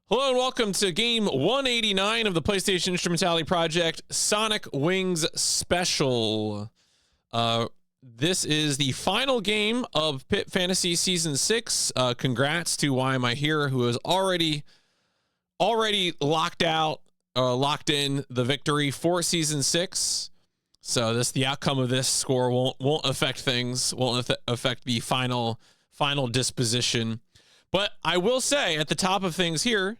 Hello and welcome to game 189 of the PlayStation Instrumentality Project Sonic Wings Special. This is the final game of PIP Fantasy Season 6. Congrats to Why Am I Here, who has already locked in the victory for Season 6. So the outcome of this score won't affect things, won't affect the final disposition. But I will say at the top of things here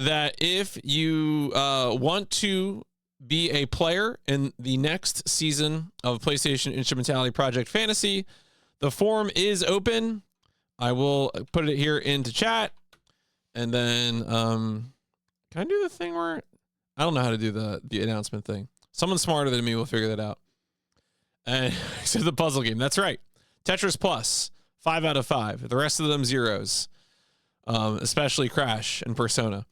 that if you want to be a player in the next season of PlayStation Instrumentality Project Fantasy, the forum is open. I will put it here into chat. And then can I do the thing where I don't know how to do the announcement thing. Someone smarter than me will figure that out. And so the puzzle game. That's right. Tetris Plus, 5 out of 5. The rest of them zeros. Especially Crash and Persona.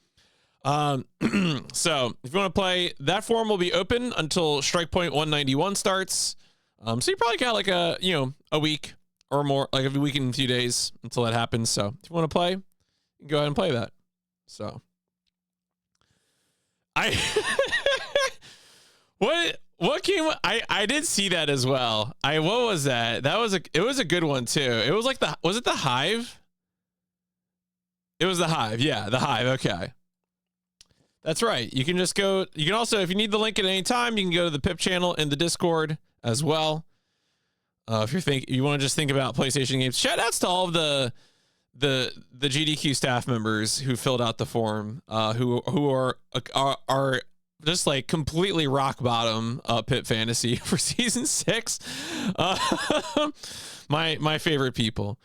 So if you want to play, that forum will be open until Strike Point 191 starts. So you probably got like a week or more, like a week and a few days until that happens. So if you want to play, you can go ahead and play that. So what game? I did see that as well. What was that? It was a good one too. It was like was it the Hive? It was the Hive. Yeah, the Hive. Okay. That's right. You can just go. You can also, if you need the link at any time, you can go to the PIP channel in the Discord as well. If you want to just think about PlayStation games, shout outs to all of the GDQ staff members who filled out the form, who are just like completely rock bottom PIP Fantasy for Season 6. My favorite people.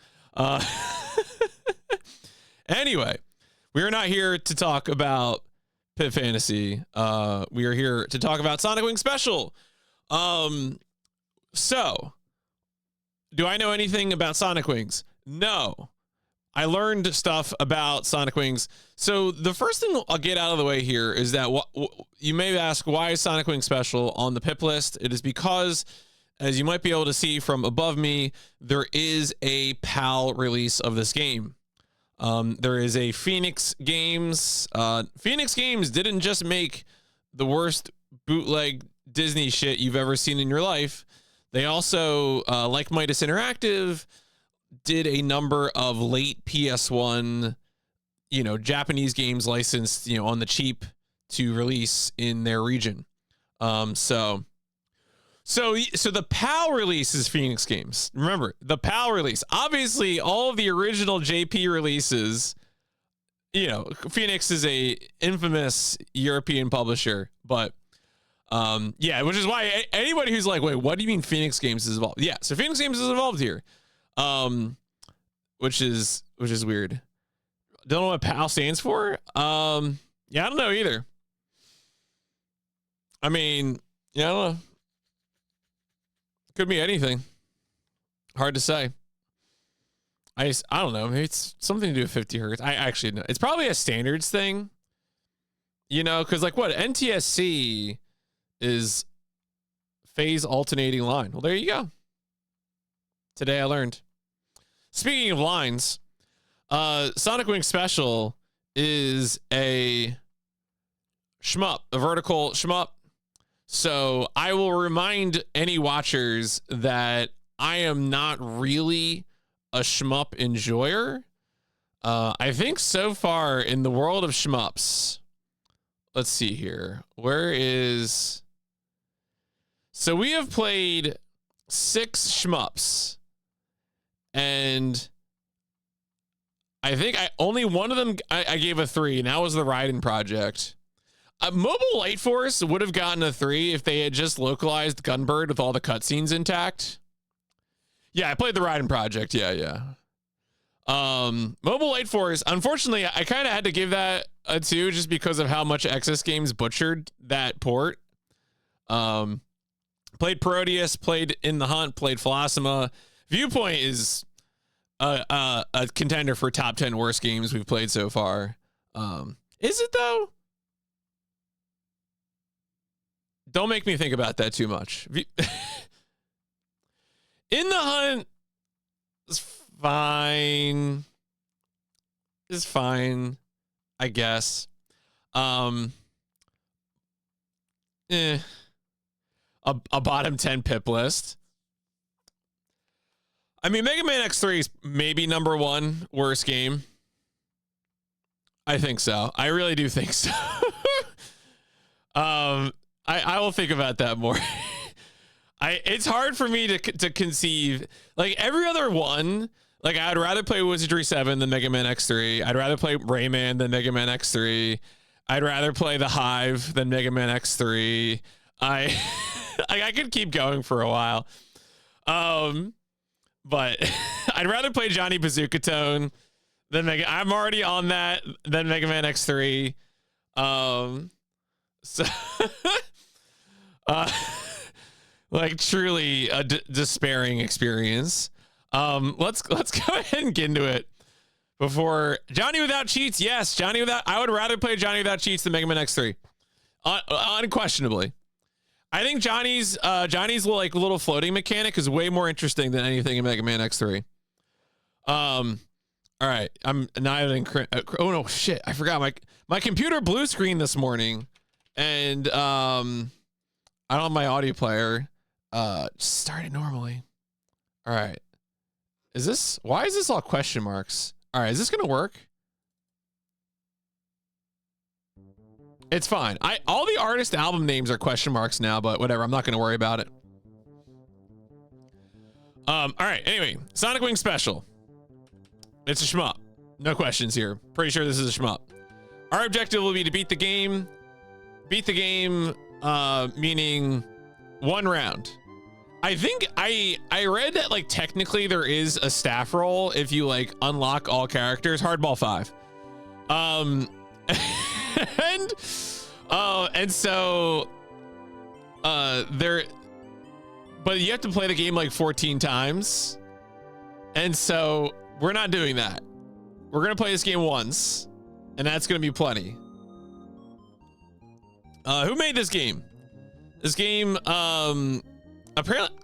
Anyway, we are not here to talk about PIP Fantasy. We are here to talk about Sonic Wings Special. So, do I know anything about Sonic Wings? No. I learned stuff about Sonic Wings. So, the first thing I'll get out of the way here is that you may ask, why is Sonic Wings Special on the PIP list? It is because, as you might be able to see from above me, there is a PAL release of this game. There is a Phoenix Games. Phoenix Games didn't just make the worst bootleg Disney shit you've ever seen in your life. They also, like Midas Interactive, did a number of late PS1, Japanese games licensed, on the cheap to release in their region. So the PAL release is Phoenix Games. Remember, the PAL release. Obviously, all of the original JP releases, Phoenix is a infamous European publisher, but which is why anybody who's like, wait, what do you mean Phoenix Games is involved? Yeah, so Phoenix Games is involved here. Which is weird. Don't know what PAL stands for. I don't know either. I mean, I don't know. Could be anything. Hard to say. I don't know. Maybe it's something to do with 50 hertz. I actually know. It's probably a standards thing. Because like what? NTSC is phase alternating line. Well, there you go. Today I learned. Speaking of lines, Sonic Wings Special is a shmup, a vertical shmup. So I will remind any watchers that I am not really a shmup enjoyer. I think so far in the world of shmups, let's see here. So we have played 6 shmups, and I think only one of them I gave a 3, and that was the Raiden Project. Mobile Light Force would have gotten a 3 if they had just localized Gunbird with all the cutscenes intact. Yeah, I played the Raiden Project. Yeah. Mobile Light Force, unfortunately, I kind of had to give that a 2 just because of how much Excess Games butchered that port. Played Proteus, played In the Hunt, played Philosoma. Viewpoint is a contender for top 10 worst games we've played so far. Is it though? Don't make me think about that too much. In the Hunt is fine. I guess. A bottom 10 pip list. I mean, Mega Man X3 is maybe number 1 worst game. I think so. I really do think so. I will think about that more. It's hard for me to conceive, like, every other one. Like, I'd rather play Wizardry 7 than Mega Man X3. I'd rather play Rayman than Mega Man X3. I'd rather play The Hive than Mega Man X3. I could keep going for a while. But I'd rather play Johnny Bazooka Tone than I'm already on that than Mega Man X3. So like, truly a despairing experience. Let's go ahead and get into it. Before Johnny Without Cheats, yes, I would rather play Johnny Without Cheats than Mega Man X3. Unquestionably. I think Johnny's little floating mechanic is way more interesting than anything in Mega Man X3. All right, I'm not even. Oh no, shit! I forgot my computer blue screen this morning, and I don't have my audio player. Start it normally. All right, why is this all question marks? All right, is this gonna work? It's fine. All the artist album names are question marks now, but whatever. I'm not going to worry about it. All right. Anyway, Sonic Wings Special. It's a shmup. No questions here. Pretty sure this is a shmup. Our objective will be to beat the game. Beat the game, meaning 1 round. I think I read that, like, technically there is a staff roll if you, like, unlock all characters. Hardball 5. And so but you have to play the game like 14 times, and so we're not doing that. We're gonna play this game once, and that's gonna be plenty. Who made this game? This game, apparently,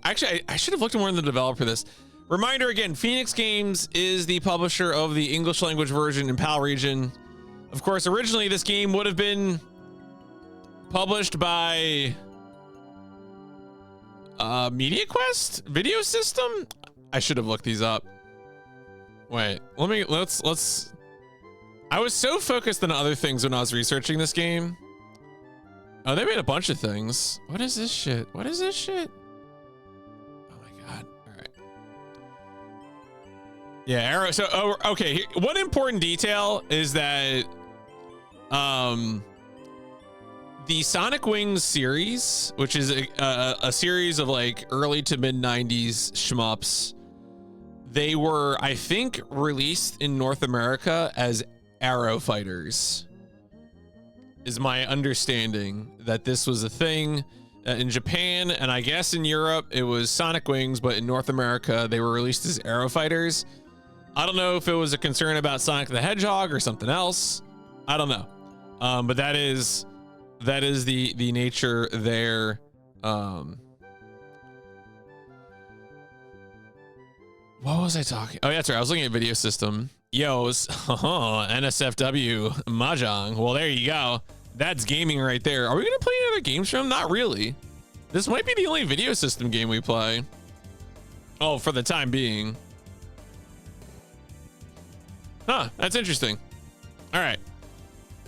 I should have looked more into the developer for this. Reminder again, Phoenix Games is the publisher of the English language version in PAL region. Of course, originally this game would have been published by Media Quest Video System. I should have looked these up. Wait, let's. I was so focused on other things when I was researching this game. Oh, they made a bunch of things. What is this shit? What is this shit? Oh my god! All right. Yeah, Arrow. So, okay. One important detail is that the Sonic Wings series, which is a series of like early to mid 90s shmups, they were, I think, released in North America as Arrow Fighters, is my understanding. That this was a thing in Japan, and I guess in Europe it was Sonic Wings, but in North America they were released as Arrow Fighters. I don't know if it was a concern about Sonic the Hedgehog or something else. I don't know. But that is the nature there. What was I talking? Oh, yeah, that's right. I was looking at Video System. Yo's, NSFW Mahjong. Well, there you go. That's gaming right there. Are we gonna play any other games from? Not really. This might be the only Video System game we play. Oh, for the time being. Huh, that's interesting. All right.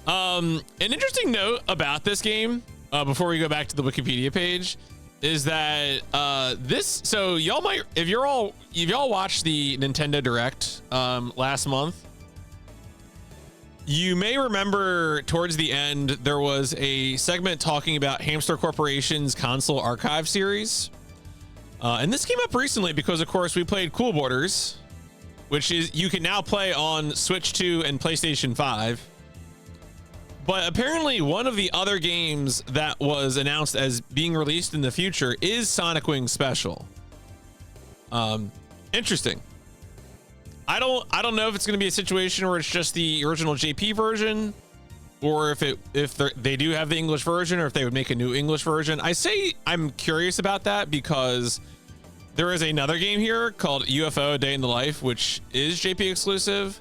An interesting note about this game, before we go back to the Wikipedia page, is that so y'all might, if y'all watched the Nintendo Direct last month, you may remember towards the end there was a segment talking about Hamster Corporation's console archive series, and this came up recently because, of course, we played Cool Borders, which is you can now play on Switch 2 and PlayStation 5. But apparently one of the other games that was announced as being released in the future is Sonic Wings Special. Interesting. I don't know if it's going to be a situation where it's just the original JP version, or if they do have the English version, or if they would make a new English version. I say I'm curious about that because there is another game here called UFO: A Day in the Life, which is JP exclusive.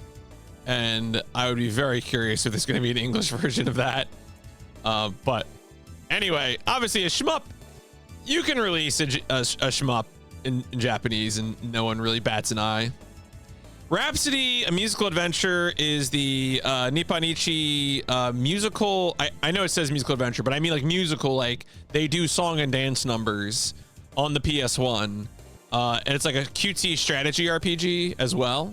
and I would be very curious if there's going to be an English version of that. But anyway, obviously a shmup, you can release a shmup in Japanese and no one really bats an eye. Rhapsody, a musical adventure, is the Nipponichi musical. I know it says musical adventure, but I mean like musical, like they do song and dance numbers on the PS1. And it's like a cutesy strategy RPG as well.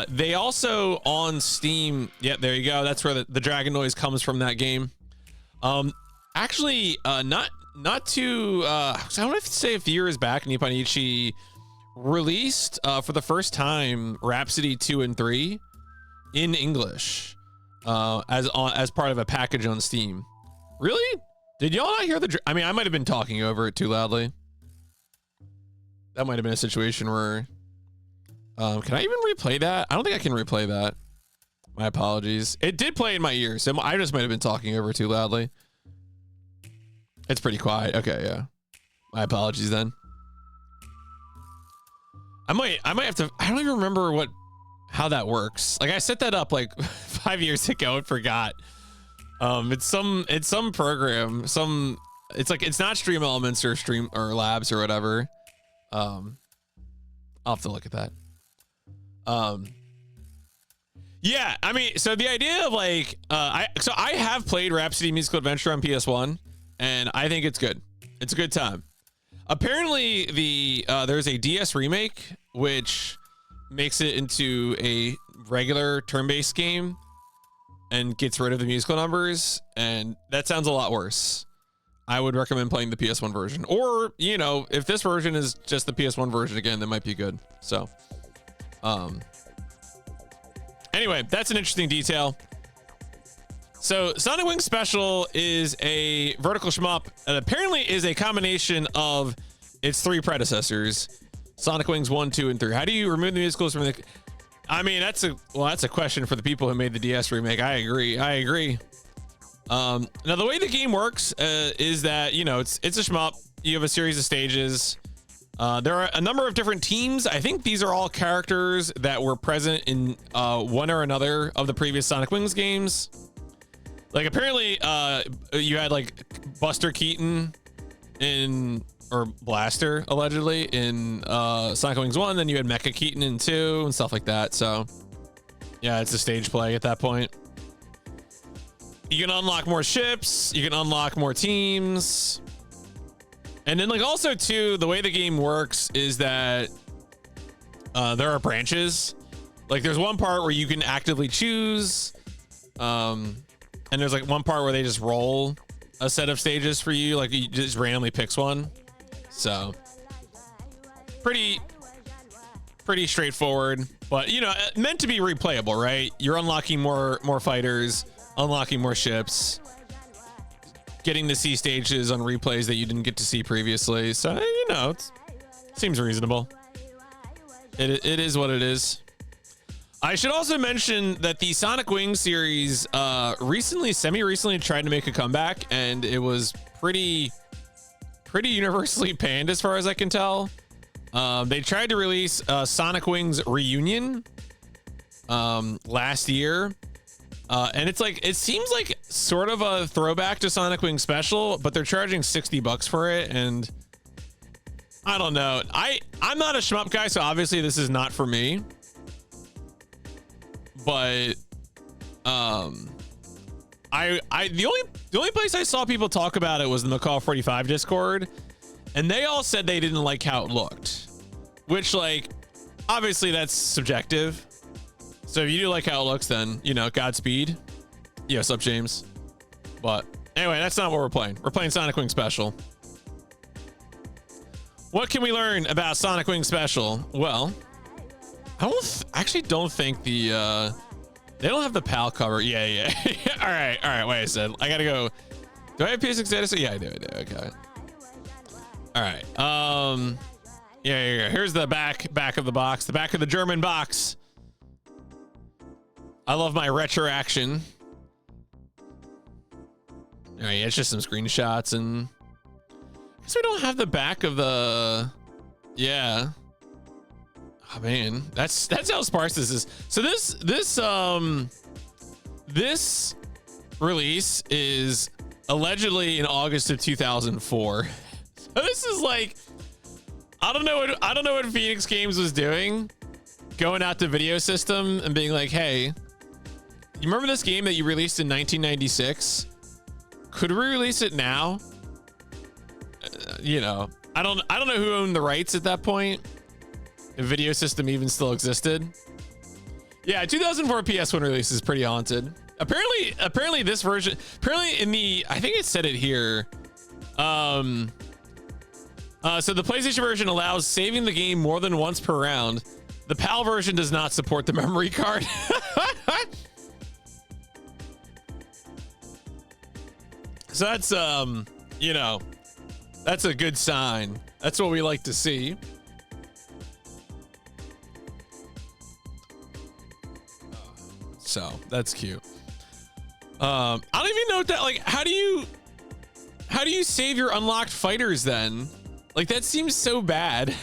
They also on Steam. Yeah, there you go. That's where the dragon noise comes from, that game. Actually, not too, I don't know if to say a few years back, Nipponichi released for the first time Rhapsody 2 and 3 in English as part of a package on Steam. Really? Did y'all not hear I mean, I might have been talking over it too loudly. That might have been a situation where can I even replay that? I don't think I can replay that. My apologies. It did play in my ears, so I just might have been talking over it too loudly. It's pretty quiet. Okay, yeah. My apologies then. I might have to, I don't even remember how that works. Like I set that up like 5 years ago and forgot. It's some program, it's not Stream Elements or Labs or whatever. I'll have to look at that. Yeah, I mean, so the idea of like, I have played Rhapsody Musical Adventure on PS1 and I think it's good. It's a good time. Apparently there's a DS remake which makes it into a regular turn-based game and gets rid of the musical numbers, and that sounds a lot worse. I would recommend playing the PS1 version, or you know, if this version is just the PS1 version again, that might be good. So anyway, that's an interesting detail. So Sonic Wings Special is a vertical shmup and apparently is a combination of its three predecessors, Sonic Wings 1, 2, and 3. How do you remove the musicals from the... I mean, that's a question for the people who made the DS remake. I agree. Now, the way the game works is that, you know, it's a shmup. You have a series of stages. There are a number of different teams. I think these are all characters that were present in one or another of the previous Sonic Wings games. Like, apparently, you had, like, Buster Keaton or Blaster, allegedly, in Sonic Wings 1. Then you had Mecha Keaton in 2 and stuff like that. So, yeah, it's a stage play at that point. You can unlock more ships. You can unlock more teams. And then, like, also, too, the way the game works is that there are branches. Like, there's one part where you can actively choose. And there's, like, one part where they just roll a set of stages for you. Like, you just randomly picks one. So, pretty straightforward. But, you know, meant to be replayable, right? You're unlocking more fighters, unlocking more ships, getting to see stages on replays that you didn't get to see previously. So, you know, it seems reasonable. It is what it is. I should also mention that the Sonic Wings series semi-recently tried to make a comeback, and it was pretty universally panned as far as I can tell. They tried to release Sonic Wings Reunion last year. And it's like, it seems like sort of a throwback to Sonic Wings Special, but they're charging $60 for it. And I don't know. I'm not a shmup guy, so obviously this is not for me. But the only place I saw people talk about it was the McCall 45 Discord, and they all said they didn't like how it looked, which, like, obviously that's subjective. So if you do like how it looks, then, you know, Godspeed. Yeah, what's up, James? But anyway, that's not what we're playing. We're playing Sonic Wings Special. What can we learn about Sonic Wings Special? Well, I actually don't think they don't have the PAL cover. Yeah. all right. Wait a second. I gotta go. Do I have PS6 status? Yeah, I do. Okay. All right. Yeah. Here's the back of the box. The back of the German box. I love my retro action. All right, it's just some screenshots, and I guess we don't have the back of the. Yeah. Oh man, that's how sparse this is. So this release is allegedly in August of 2004. So this is like, I don't know what Phoenix Games was doing, going out to Video System and being like, hey, you remember this game that you released in 1996? Could we release it now? You know, I don't know who owned the rights at that point. If Video System even still existed. Yeah, 2004 PS1 release is pretty haunted. Apparently this version, in the, I think it said it here. So the PlayStation version allows saving the game more than once per round. The PAL version does not support the memory card. So that's, you know, that's a good sign. That's what we like to see. So that's cute. I don't even know what that, like, how do you save your unlocked fighters then? Like, that seems so bad.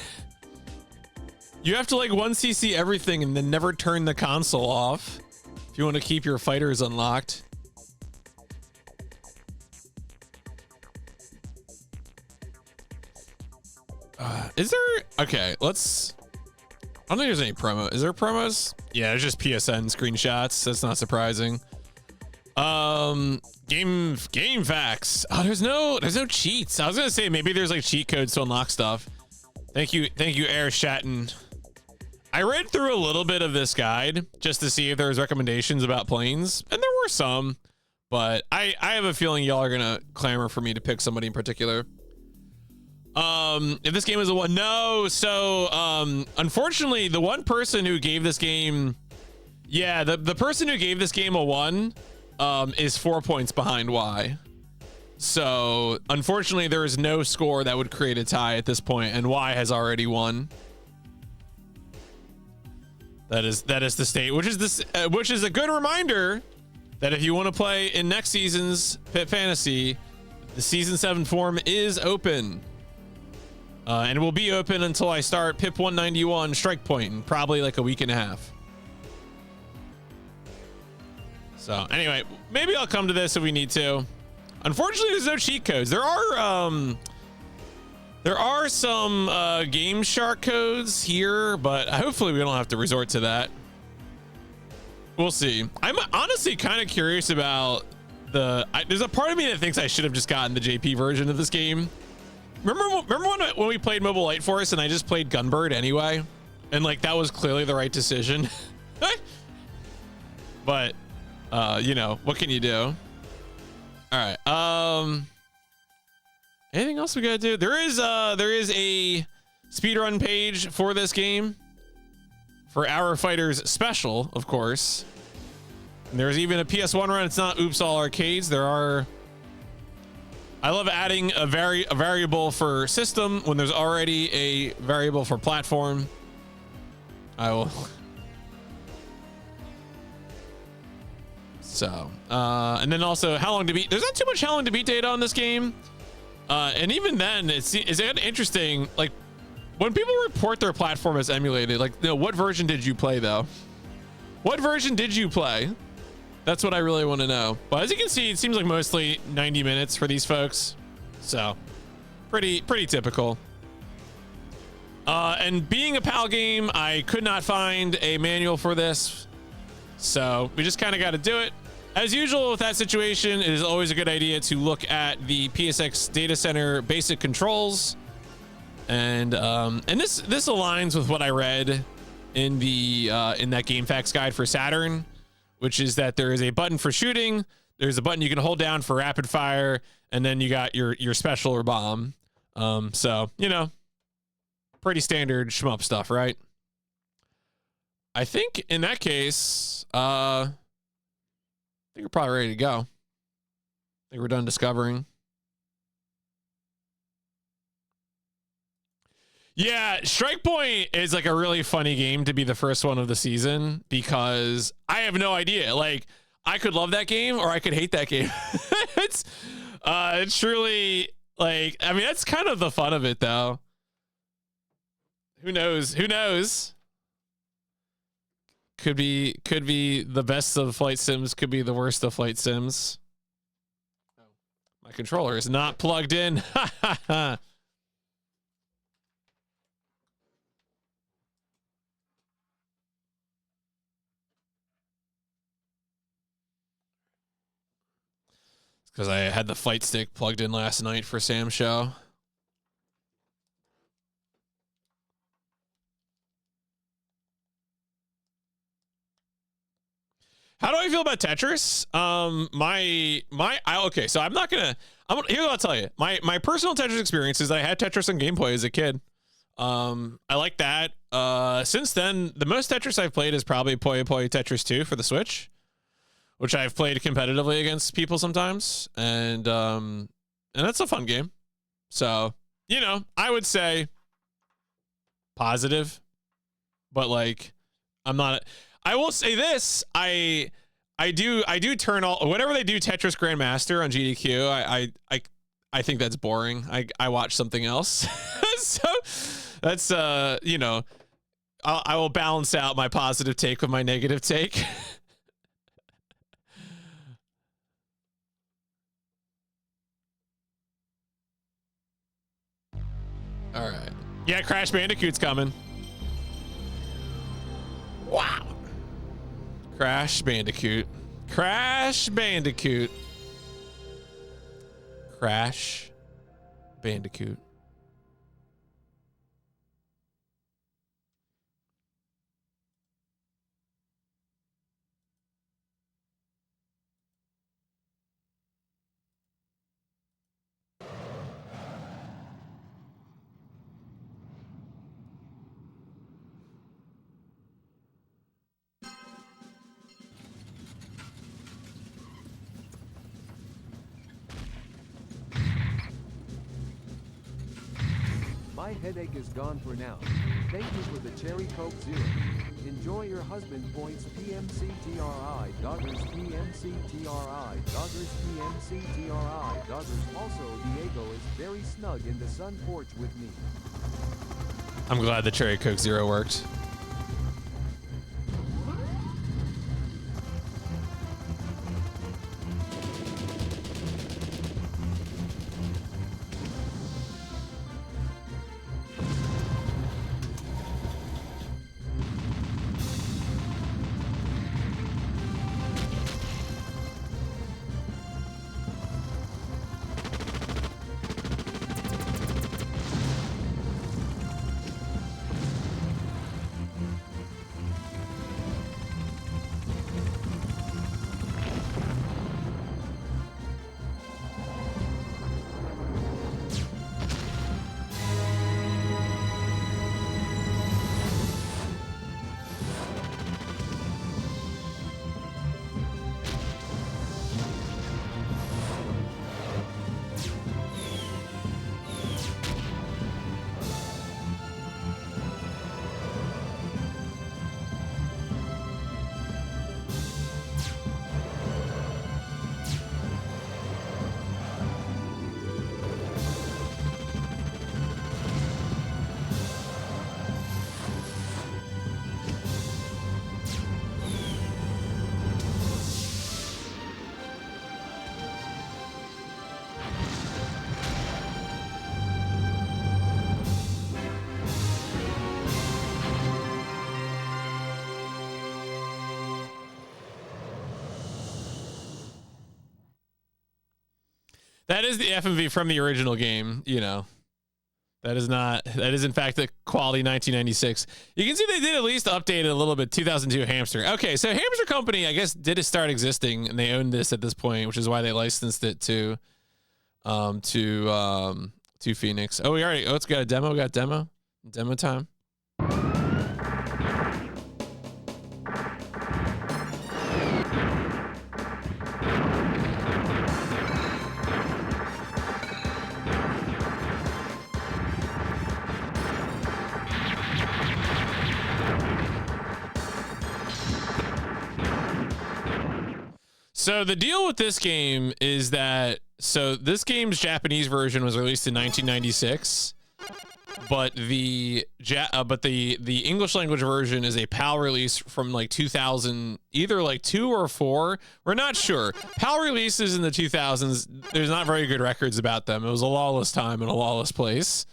You have to like 1cc everything and then never turn the console off if you want to keep your fighters unlocked. Is there, okay, let's, I don't think there's any promo. Is there promos? Yeah, there's just PSN screenshots. That's not surprising. Game facts. Oh, there's no cheats. I was gonna say maybe there's like cheat codes to unlock stuff. Thank you, Air Shatten. I read through a little bit of this guide just to see if there was recommendations about planes, and there were some, but I have a feeling y'all are gonna clamor for me to pick somebody in particular. If this game is a 1, no. So, unfortunately, the one person who gave this game, yeah, the person who gave this game a 1, is 4 points behind Y. So, unfortunately, there is no score that would create a tie at this point, and Y has already won. That is the state, which is a good reminder that if you want to play in next season's Pit Fantasy, the Season 7 form is open. And it will be open until I start PIP 191 Strike Point in probably like a week and a half. So anyway, maybe I'll come to this if we need to. Unfortunately, there's no cheat codes. There are some Game Shark codes here, but hopefully we don't have to resort to that. We'll see. I'm honestly kind of curious about there's a part of me that thinks I should have just gotten the JP version of this game. Remember when we played Mobile Light Force and I just played Gunbird anyway? And like, that was clearly the right decision. But, you know, what can you do? All right. Anything else we gotta do? There is a speedrun page for this game for Our Fighters Special, of course. And there's even a PS1 run. It's not Oops All Arcades. I love adding a variable for system when there's already a variable for platform. I will. So, and then also how long to beat. There's not too much how long to beat data on this game. And even then, it's interesting. Like, when people report their platform as emulated, like, you know, what version did you play though? What version did you play? That's what I really want to know. But as you can see, it seems like mostly 90 minutes for these folks. So pretty typical. And being a PAL game, I could not find a manual for this. So we just kind of got to do it. As usual with that situation, it is always a good idea to look at the PSX data center basic controls. And this aligns with what I read in the in that Game Facts guide for Saturn, which is that there is a button for shooting, there's a button you can hold down for rapid fire, and then you got your special or bomb. So, you know, pretty standard shmup stuff, right? I think in that case, I think we're probably ready to go. I think we're done discovering. Yeah, Strike Point is like a really funny game to be the first one of the season because I have no idea. Like, I could love that game or I could hate that game. It's truly like, I mean, that's kind of the fun of it though. Who knows? Who knows? Could be the best of flight sims, could be the worst of flight sims. My controller is not plugged in. Because I had the fight stick plugged in last night for Sam's show. How do I feel about Tetris? Okay, so here's what I'll tell you. My personal Tetris experience is I had Tetris on Game Boy as a kid. I like that. Since then, the most Tetris I've played is probably Puyo Puyo Tetris 2 for the Switch, which I've played competitively against people sometimes, and that's a fun game. So, you know, I would say positive, but like, I'm not. I will say this: I do turn all whenever they do Tetris Grandmaster on GDQ. I think that's boring. I watch something else. So that's you know, I will balance out my positive take with my negative take. All right. Yeah, Crash Bandicoot's coming. Wow. Crash Bandicoot. Crash Bandicoot. Crash Bandicoot. My headache is gone for now. Thank you for the Cherry Coke Zero. Enjoy your husband points. PMCTRI Doggers. PMCTRI Doggers. PMCTRI Doggers. Also, Diego is very snug in the sun porch with me. I'm glad the Cherry Coke Zero worked. That is the FMV from the original game, you know. That is in fact the quality 1996. You can see they did at least update it a little bit. 2002 Hamster. Okay, so Hamster Company, I guess, did start existing, and they owned this at this point, which is why they licensed it to Phoenix. It's got a demo. We got demo time. So the deal with this game is that, this game's Japanese version was released in 1996. but the English language version is a PAL release from like 2000, either like 2 or 4. We're not sure. PAL releases in the 2000s, there's not very good records about them. It was a lawless time and a lawless place.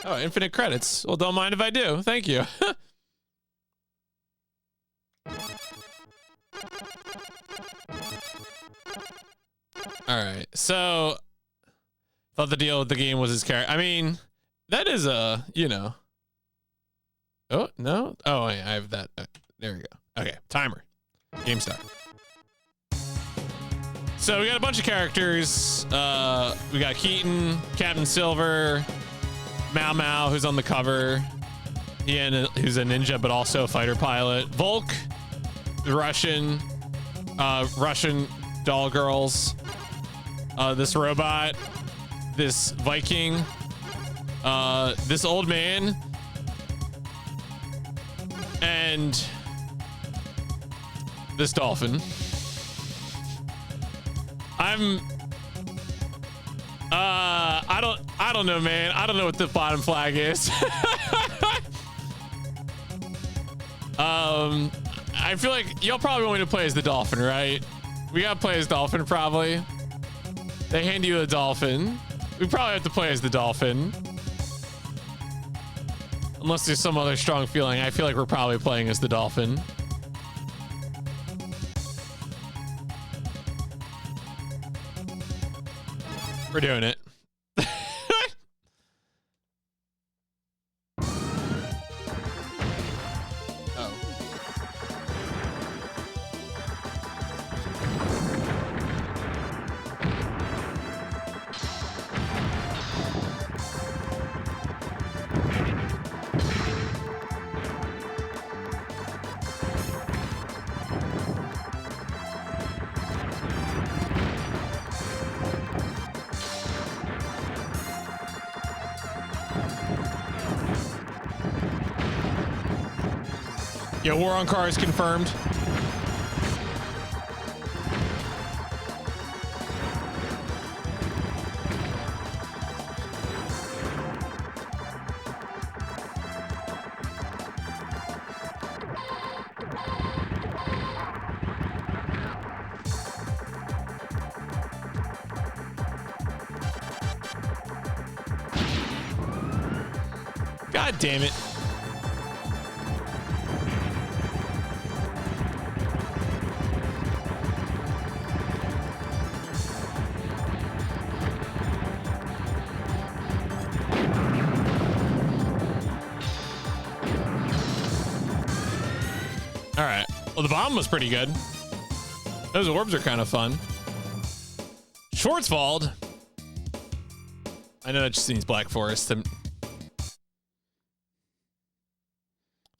Oh, infinite credits. Well, don't mind if I do. Thank you. All right. So, thought the deal with the game was his character. I mean, that is a, you know. Oh, no. Oh, I have that. There we go. Okay. Timer. Game start. So, we got a bunch of characters. We got Keaton, Captain Silver, Mao Mao, who's on the cover. Who's a ninja, but also a fighter pilot. Volk, the Russian doll girls. This robot, this Viking, this old man, and this dolphin. I don't know, man. I don't know what the bottom flag is. I feel like y'all probably want me to play as the dolphin, right? We gotta play as dolphin, probably. They hand you a dolphin. We probably have to play as the dolphin. Unless there's some other strong feeling. I feel like we're probably playing as the dolphin. We're doing it. Yeah, war on cars confirmed. God damn it. All right. Well, the bomb was pretty good. Those orbs are kind of fun. Schwarzwald. I know that just means Black Forest. So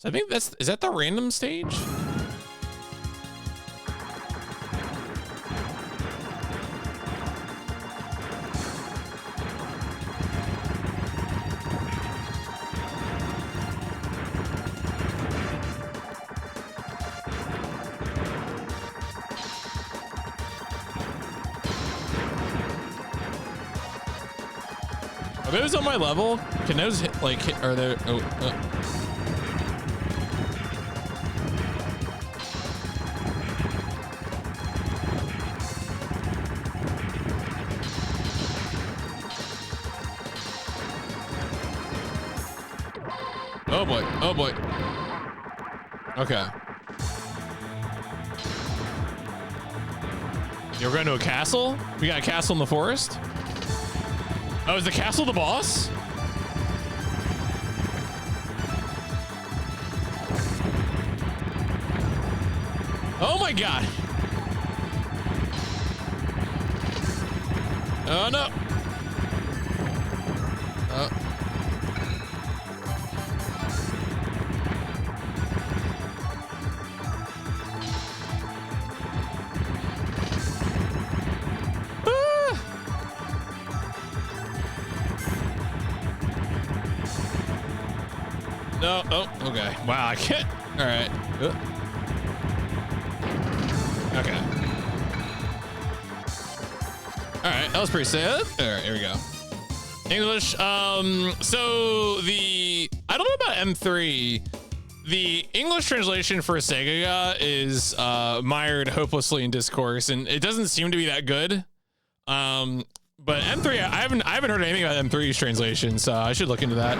I think is that the random stage? Are those on my level? Can those hit, like, hit, are there? Oh, oh boy. Oh boy. Okay. You're going to a castle? We got a castle in the forest? Oh, is the castle the boss? Oh my god. Oh no. No. Oh, okay. Wow, I can't. All right. Okay. All right, that was pretty sad. All right, here we go. English. So I don't know about M3. The English translation for Sega is mired hopelessly in discourse, and it doesn't seem to be that good. But M3, I haven't heard anything about M3's translation, so I should look into that.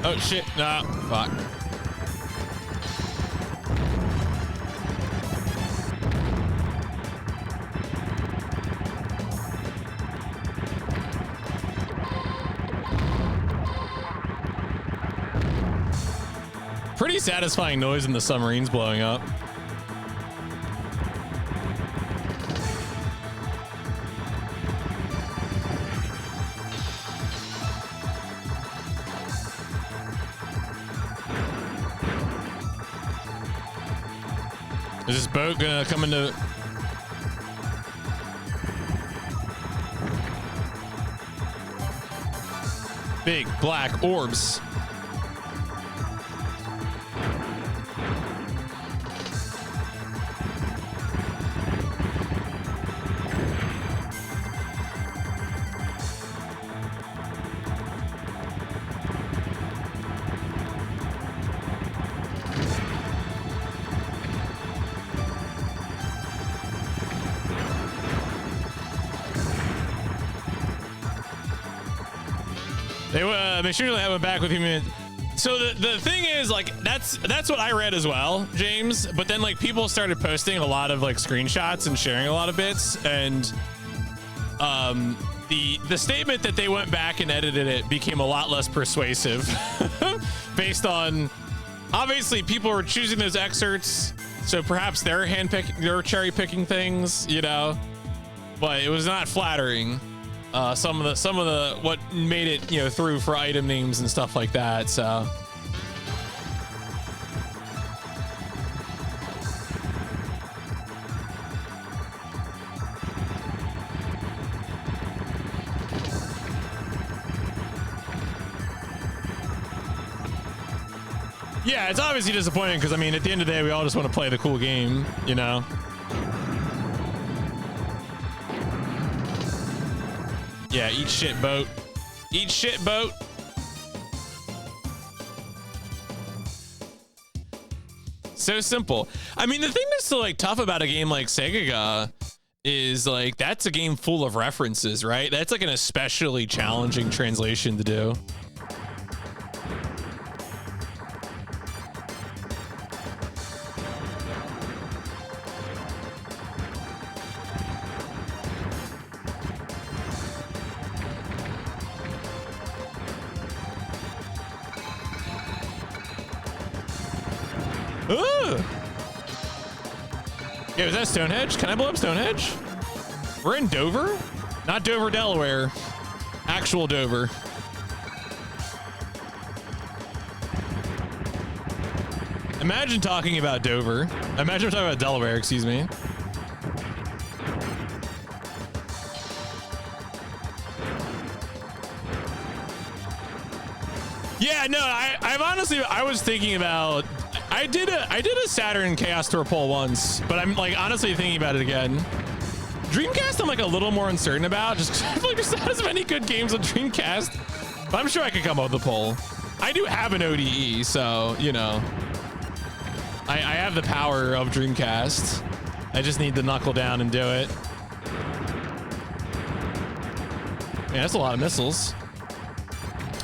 Oh shit, nah, fuck. Pretty satisfying noise in the submarines blowing up. Is this boat gonna come into... Big black orbs. They should really have it back with him. So the thing is, like, that's what I read as well, James. But then, like, people started posting a lot of like screenshots and sharing a lot of bits, and the statement that they went back and edited it became a lot less persuasive, based on obviously people were choosing those excerpts, so perhaps they're cherry picking things, you know. But it was not flattering. Some of the what made it, you know, through for item names and stuff like that. So yeah, it's obviously disappointing because I mean, at the end of the day, we all just want to play the cool game, you know. Yeah, eat shit, boat. Eat shit, boat. So simple. I mean, the thing that's so like tough about a game like Sega is like that's a game full of references, right? That's like an especially challenging translation to do. Yeah, was that Stonehenge? Can I blow up Stonehenge? We're in Dover? Not Dover, Delaware. Actual Dover. Imagine talking about Dover. Imagine talking about Delaware, excuse me. Yeah, no, I'm honestly, I was thinking about, I did a Saturn Chaos Tour poll once, but I'm like honestly thinking about it again. Dreamcast I'm like a little more uncertain about, just because I feel like there's not as many good games on Dreamcast, but I'm sure I could come up with a poll. I do have an ODE, so, you know, I have the power of Dreamcast. I just need to knuckle down and do it. Man, that's a lot of missiles.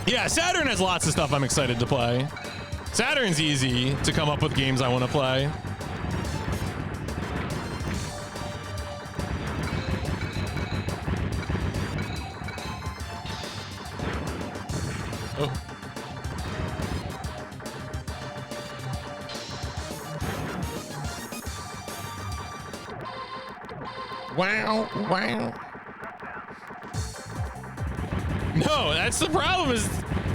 Yeah, Saturn has lots of stuff I'm excited to play. Saturn's easy to come up with games I want to play. Oh. Wow, wow. No, that's the problem is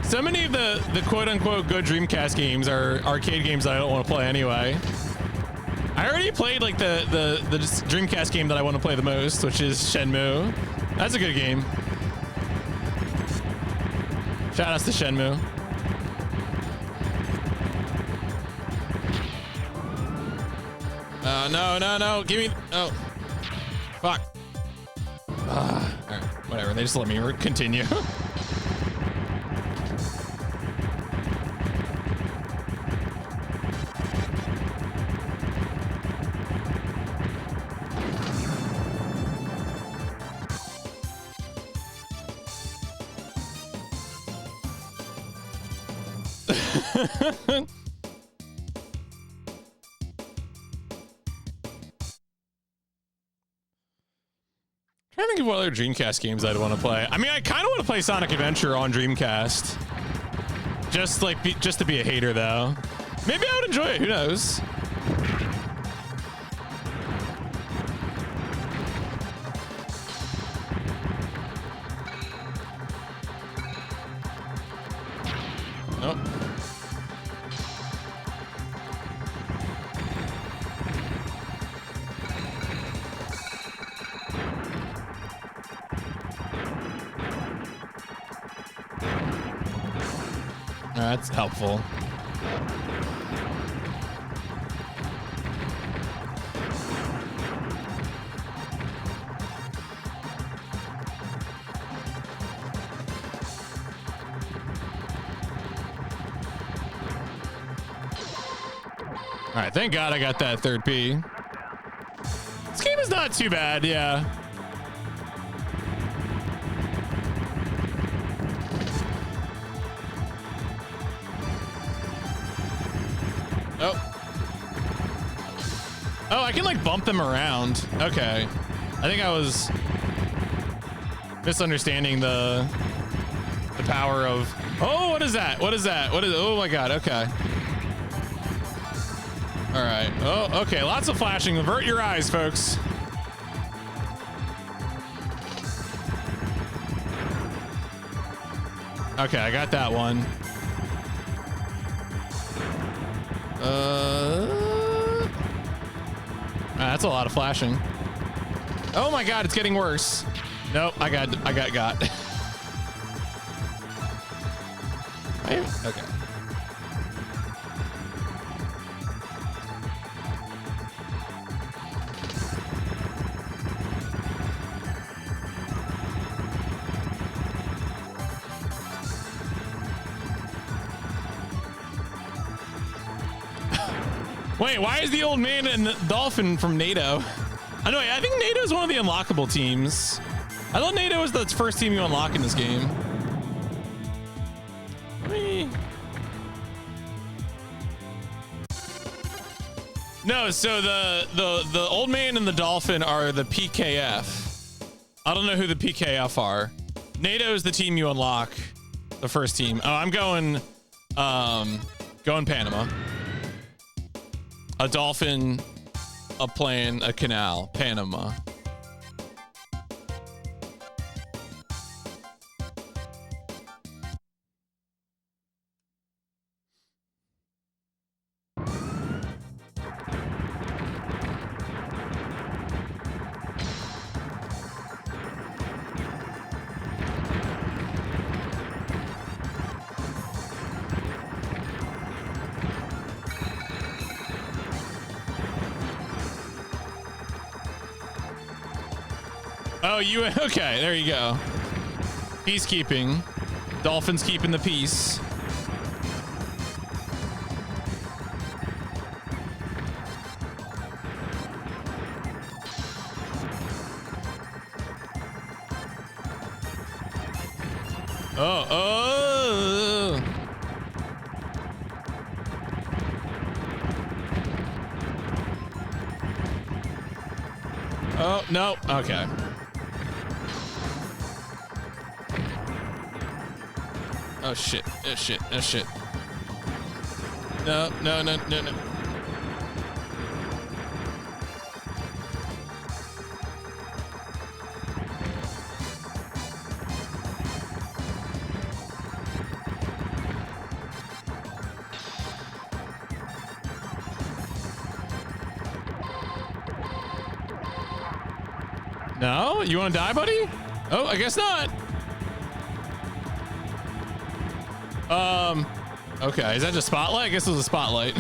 so many of the quote-unquote good Dreamcast games are arcade games that I don't want to play anyway. I already played like the Dreamcast game that I want to play the most, which is Shenmue. That's a good game. Shout outs to Shenmue. No, no, no. Give me... Oh. Fuck. Alright, whatever. They just let me continue. Trying to think of what other Dreamcast games I'd want to play. I mean, I kind of want to play Sonic Adventure on Dreamcast. Just to be a hater, though. Maybe I would enjoy it. Who knows? Nope. That's helpful. All right, thank God I got that third P. This game is not too bad, yeah. Oh, I can like bump them around. Okay. I think I was misunderstanding the power of... Oh, what is that? What is that? What is... Oh my God, okay. All right. Oh, okay. Lots of flashing. Avert your eyes, folks. Okay, I got that one. That's a lot of flashing. Oh my God, it's getting worse. Nope, I got. Okay. Wait, why is the old man and the dolphin from NATO? I know. I think NATO is one of the unlockable teams. I thought NATO was the first team you unlock in this game. No, so the old man and the dolphin are the PKF. I don't know who the PKF are. NATO is the team you unlock, the first team. Oh, I'm going Panama. A dolphin, a plane, a canal, Panama. Oh, you okay? There you go. Peacekeeping. Dolphins keeping the peace. Oh, Oh, no. Okay. Oh, shit. Oh, shit. Oh, shit. No, no, no, no, no. No? You want to die, buddy? Oh, I guess not. Okay. Is that just spotlight? I guess it was a spotlight.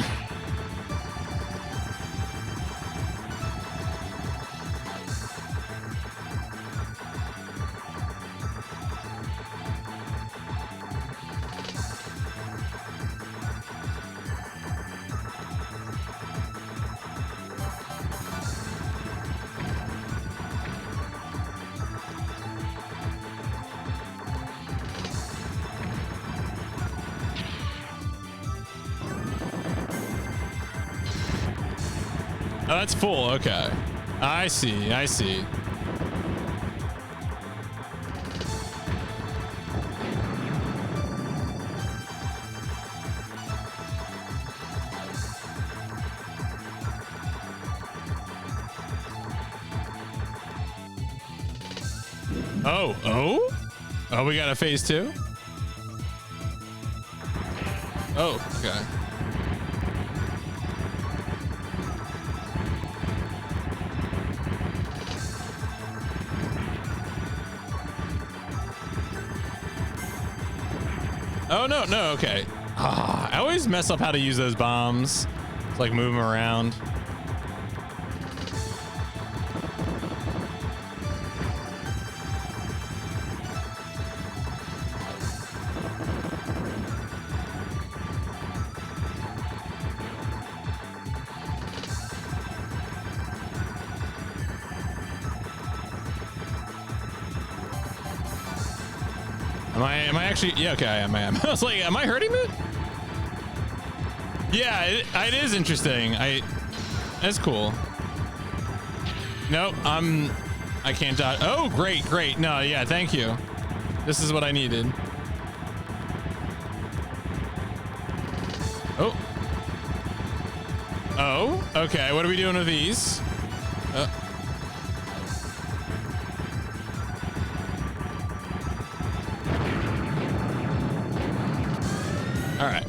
Oh, that's full. Okay. I see. I see. Oh, oh? Oh, we got a phase 2? Oh, okay. Oh, no, no, okay. Ah, I always mess up how to use those bombs. It's like move them around. Am I actually? Yeah, okay, I am. I was like, am I hurting it? Yeah, it is interesting. That's cool. Nope, I can't dodge. Oh, great, great. No, yeah, thank you. This is what I needed. Oh. Oh, okay. What are we doing with these? All right.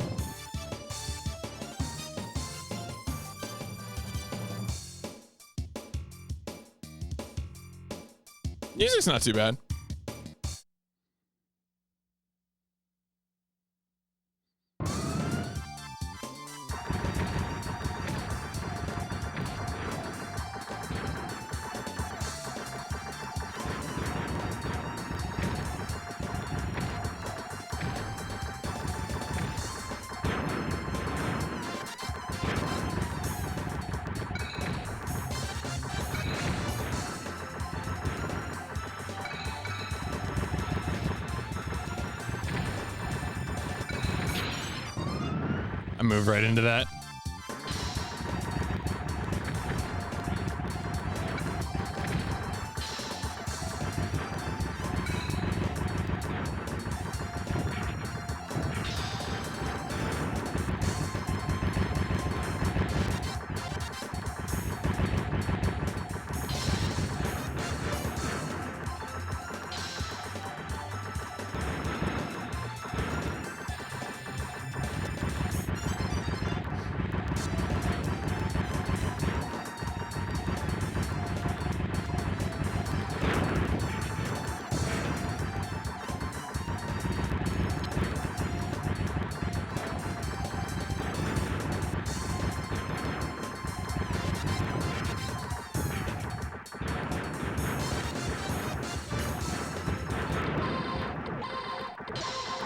Music's not too bad. Move right into that.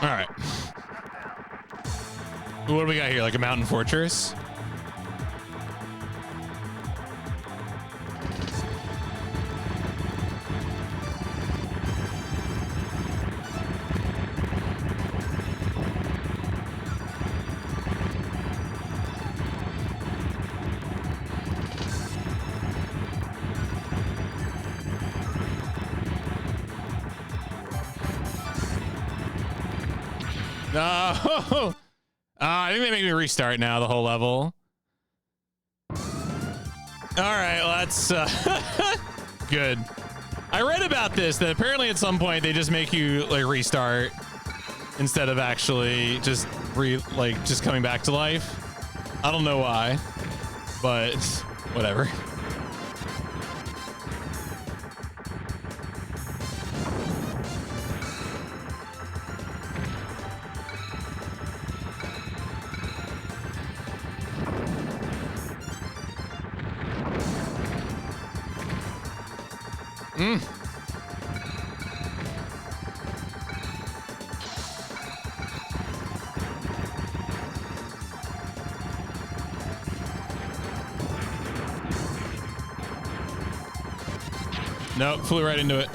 All right. What do we got here? Like a mountain fortress? No. I think they make me restart now the whole level. All right, let's good. I read about this that apparently at some point they just make you like restart instead of actually just just coming back to life. I don't know why, but whatever. Nope, flew right into it.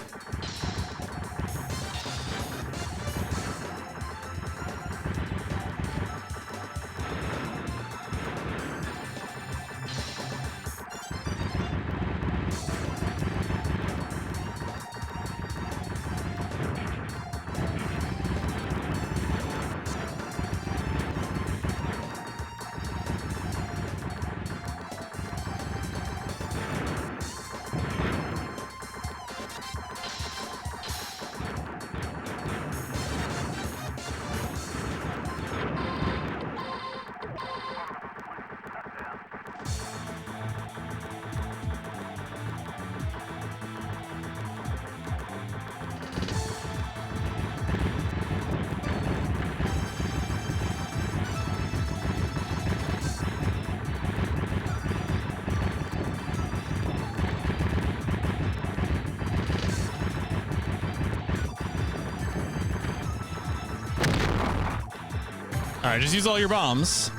All right, just use all your bombs.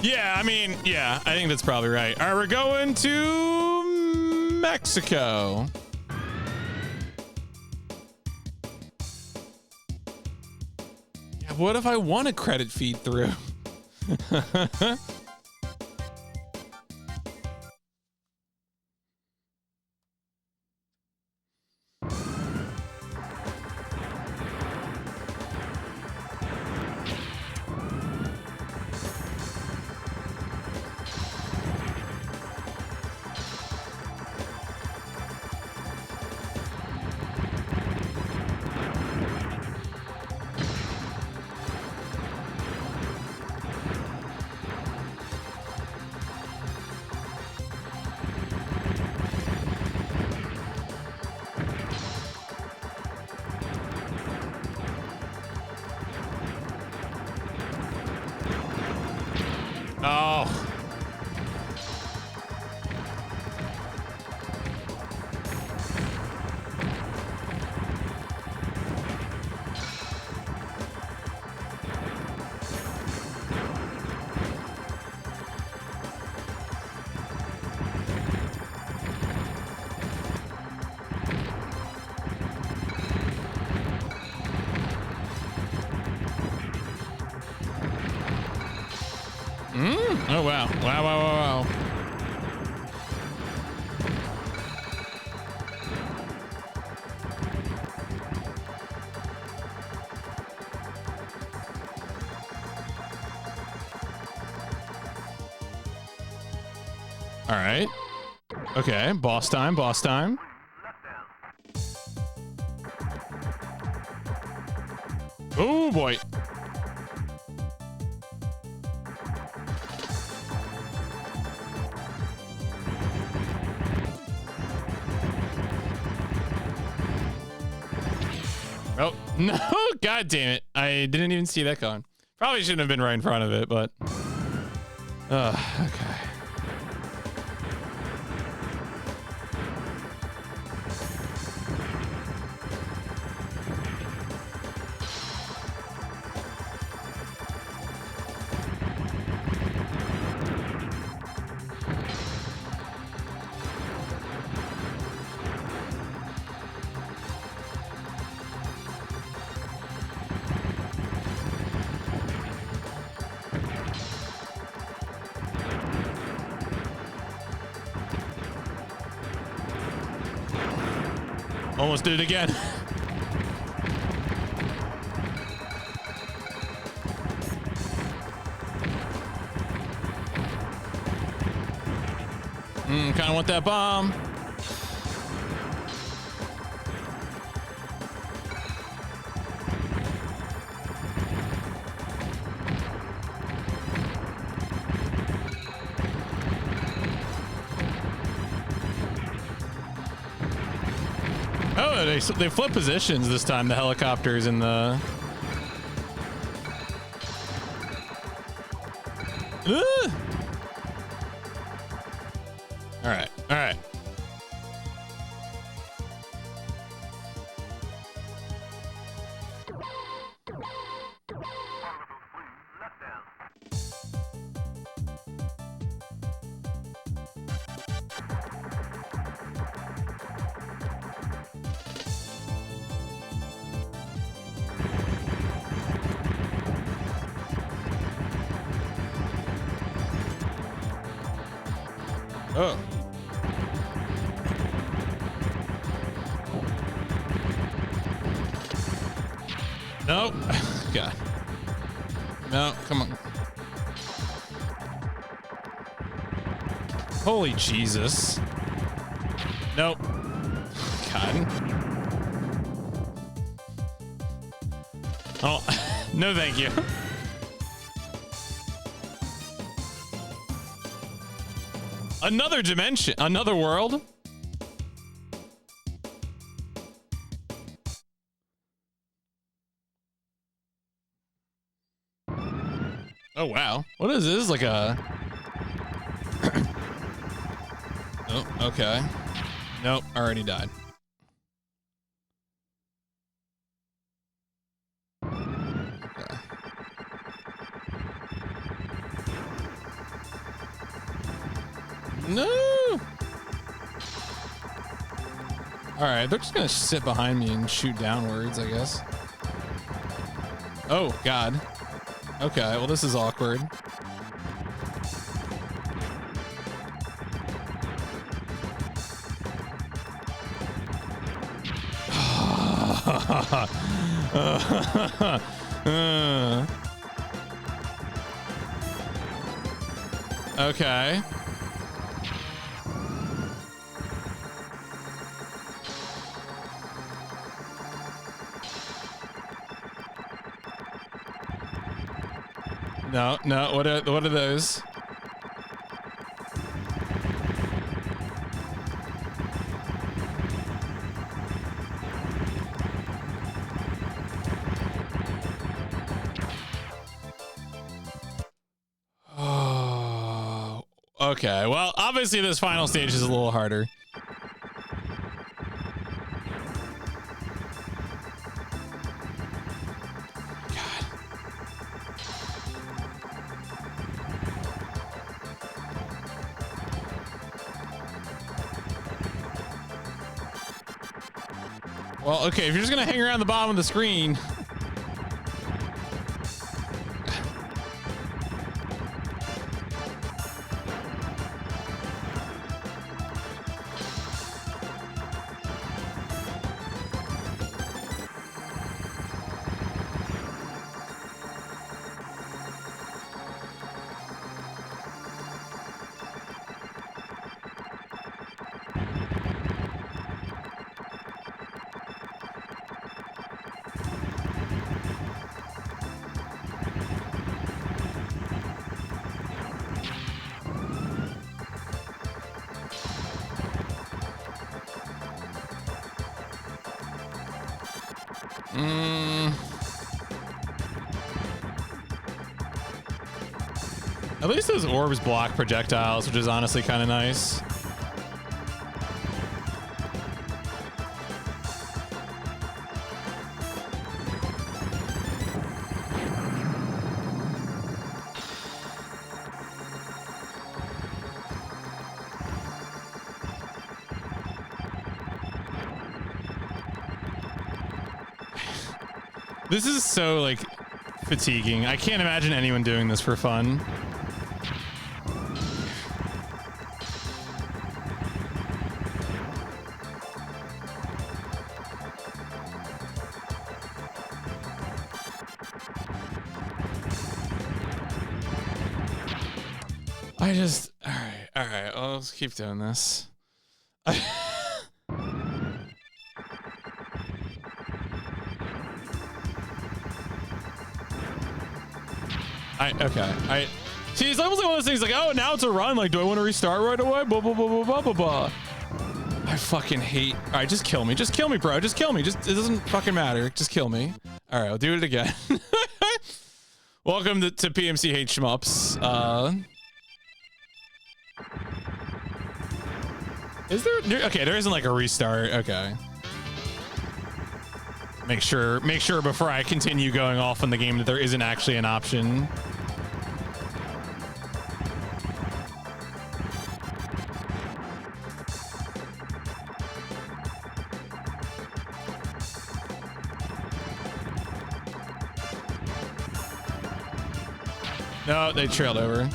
Yeah, I mean, yeah, I think that's probably right. All right, we're going to Mexico. Yeah, what if I want a credit feed through? Oh. Oh, wow. Wow, wow, wow, wow. All right. Okay, boss time, boss time. Oh, boy. Oh, no. God damn it. I didn't even see that going. Probably shouldn't have been right in front of it, but... okay. Almost did it again. Kind of want that bomb. Oh, they flip positions this time, the helicopters and the... All right, all right. Oh. No. God. No, come on. Holy Jesus. Nope. God. Oh, no thank you. Another dimension, another world. Oh wow, what is this? Like a... Oh, okay. Nope, already died. Okay. No! Alright, they're just gonna sit behind me and shoot downwards, I guess. Oh, God. Okay, well, this is awkward. Okay. No, no. What are those? Oh. Okay. Well, obviously this final stage is a little harder. Well, okay, if you're just gonna hang around the bottom of the screen. At least those orbs block projectiles, which is honestly kind of nice. This is so, like, fatiguing. I can't imagine anyone doing this for fun. All right. Well, let's keep doing this. Okay. See, it's almost like one of those things like, oh, now it's a run. Like, do I want to restart right away? Blah, blah, blah, blah, blah, blah, blah. I fucking hate. All right, just kill me. Just kill me, bro. Just kill me. It doesn't fucking matter. Just kill me. All right, I'll do it again. Welcome to PMC Hate Shmups. Is there? Okay, there isn't like a restart. Okay. Make sure before I continue going off in the game that there isn't actually an option. No, they trailed over.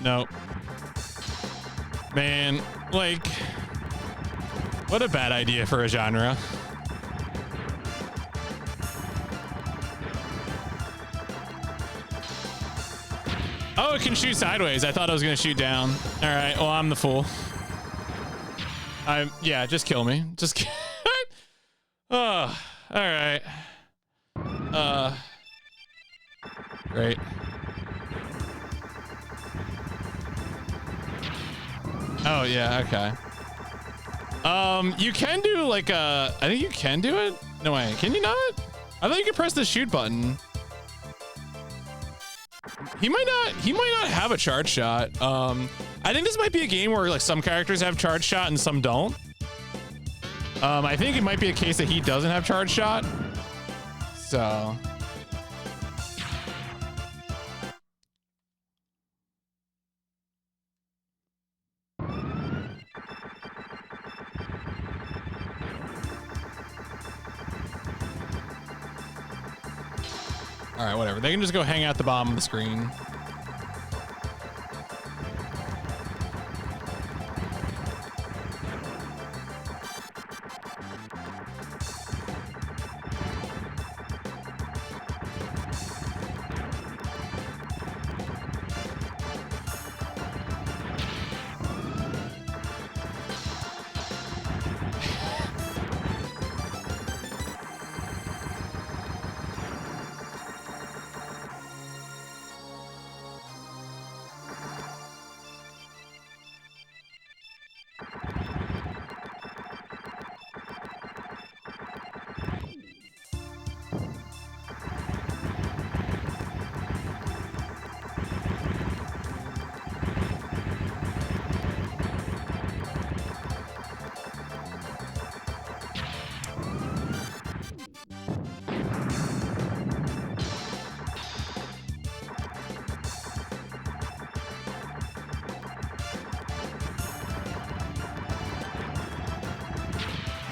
No. Man, like, what a bad idea for a genre. Oh, it can shoot sideways. I thought I was gonna shoot down. All right, well, I'm the fool. Yeah, just kill me. Just oh, all right. Great. Oh yeah, okay. You can do like I think you can do it. No way, can you not? I thought you could press the shoot button. He might not have a charge shot. I think this might be a game where like some characters have charge shot and some don't. I think it might be a case that he doesn't have charge shot. So. All right, whatever. They can just go hang out the bottom of the screen.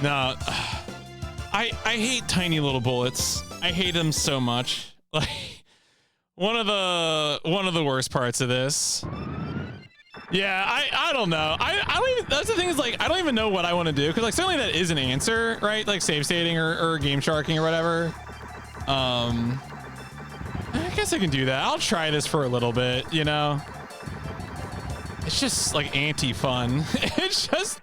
No, I hate tiny little bullets. I hate them so much. Like one of the worst parts of this. Yeah, I don't know. I don't even. That's the thing is like I don't even know what I want to do because like certainly that is an answer, right? Like save stating or game sharking or whatever. I guess I can do that. I'll try this for a little bit. You know, it's just like anti-fun. It's just.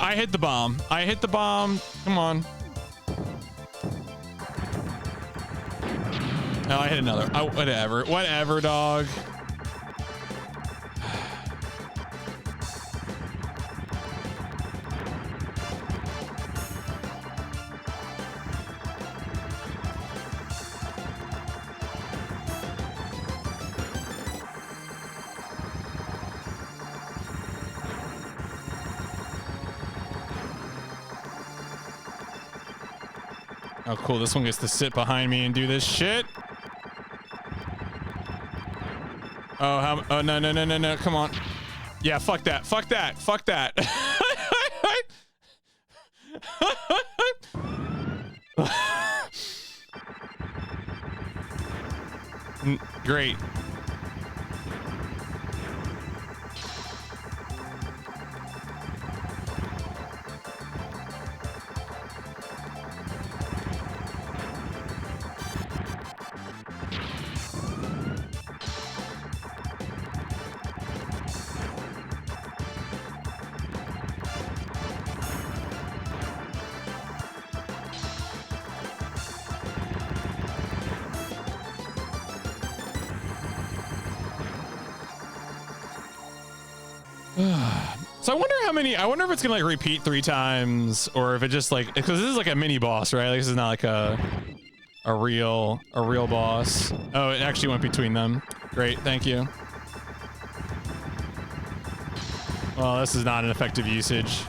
I hit the bomb. I hit the bomb. Come on. Oh, I hit another. Oh, whatever. Whatever, dog. Oh, cool. This one gets to sit behind me and do this shit. Oh, oh, no, no, no, no, no. Come on. Yeah, fuck that. Fuck that. Fuck that. Great. So I wonder how many, I wonder if it's gonna like repeat 3 times or if it just like, because this is like a mini boss, right? Like this is not like a real boss. Oh, it actually went between them. Great, thank you. Well, this is not an effective usage.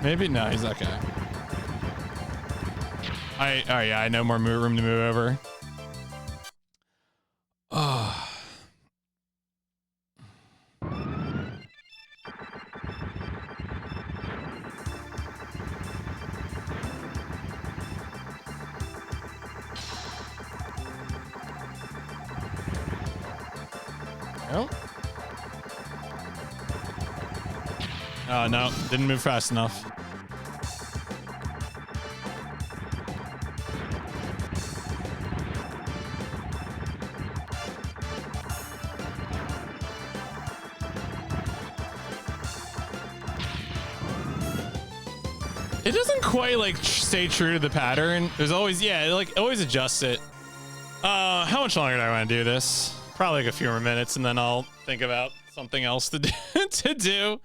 Maybe, no, he's okay. Oh yeah, I know more room to move over. Oh. Nope. Oh no, didn't move fast enough. It doesn't quite like stay true to the pattern. There's always, yeah, it, like always adjusts it. How much longer do I want to do this? Probably like a few more minutes, and then I'll think about something else to do.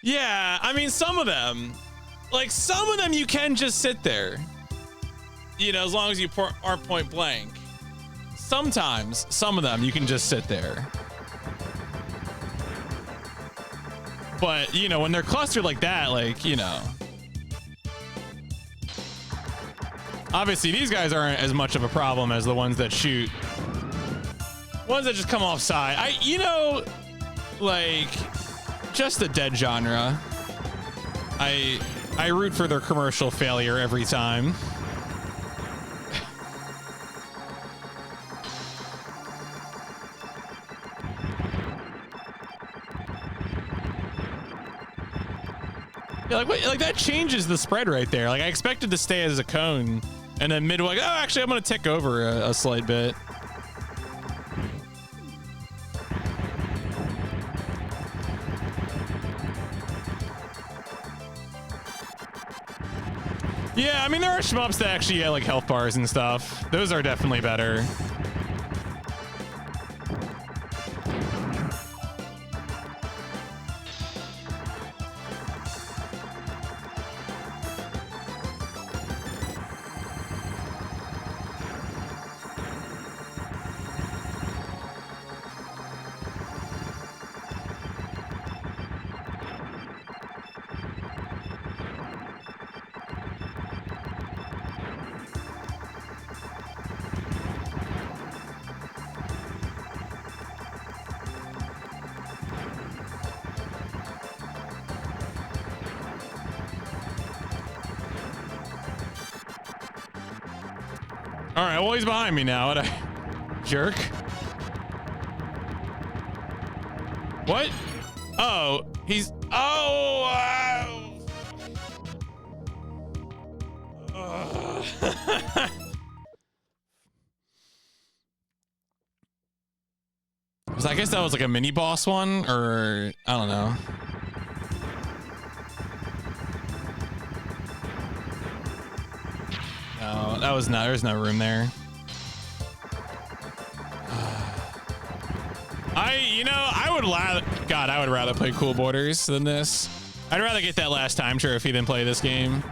Yeah, I mean, some of them you can just sit there, you know, as long as you aren't point blank. Sometimes, some of them you can just sit there. But, you know, when they're clustered like that, like, you know. Obviously, these guys aren't as much of a problem as the ones that shoot. Ones that just come off side. You know, like, just the dead genre. I root for their commercial failure every time. Yeah, like that changes the spread right there. Like I expected to stay as a cone, and then midway, like, oh, actually, I'm gonna tick over a slight bit. Yeah, I mean, there are shmups that actually get like health bars and stuff. Those are definitely better. All right, well, he's behind me now. What a jerk. What? Oh, he's... Oh, wow. So I guess that was like a mini boss one, or I don't know. No, that was not. There's no room there. I would rather play Cool Borders than this. I'd rather get that last time trophy than play this game.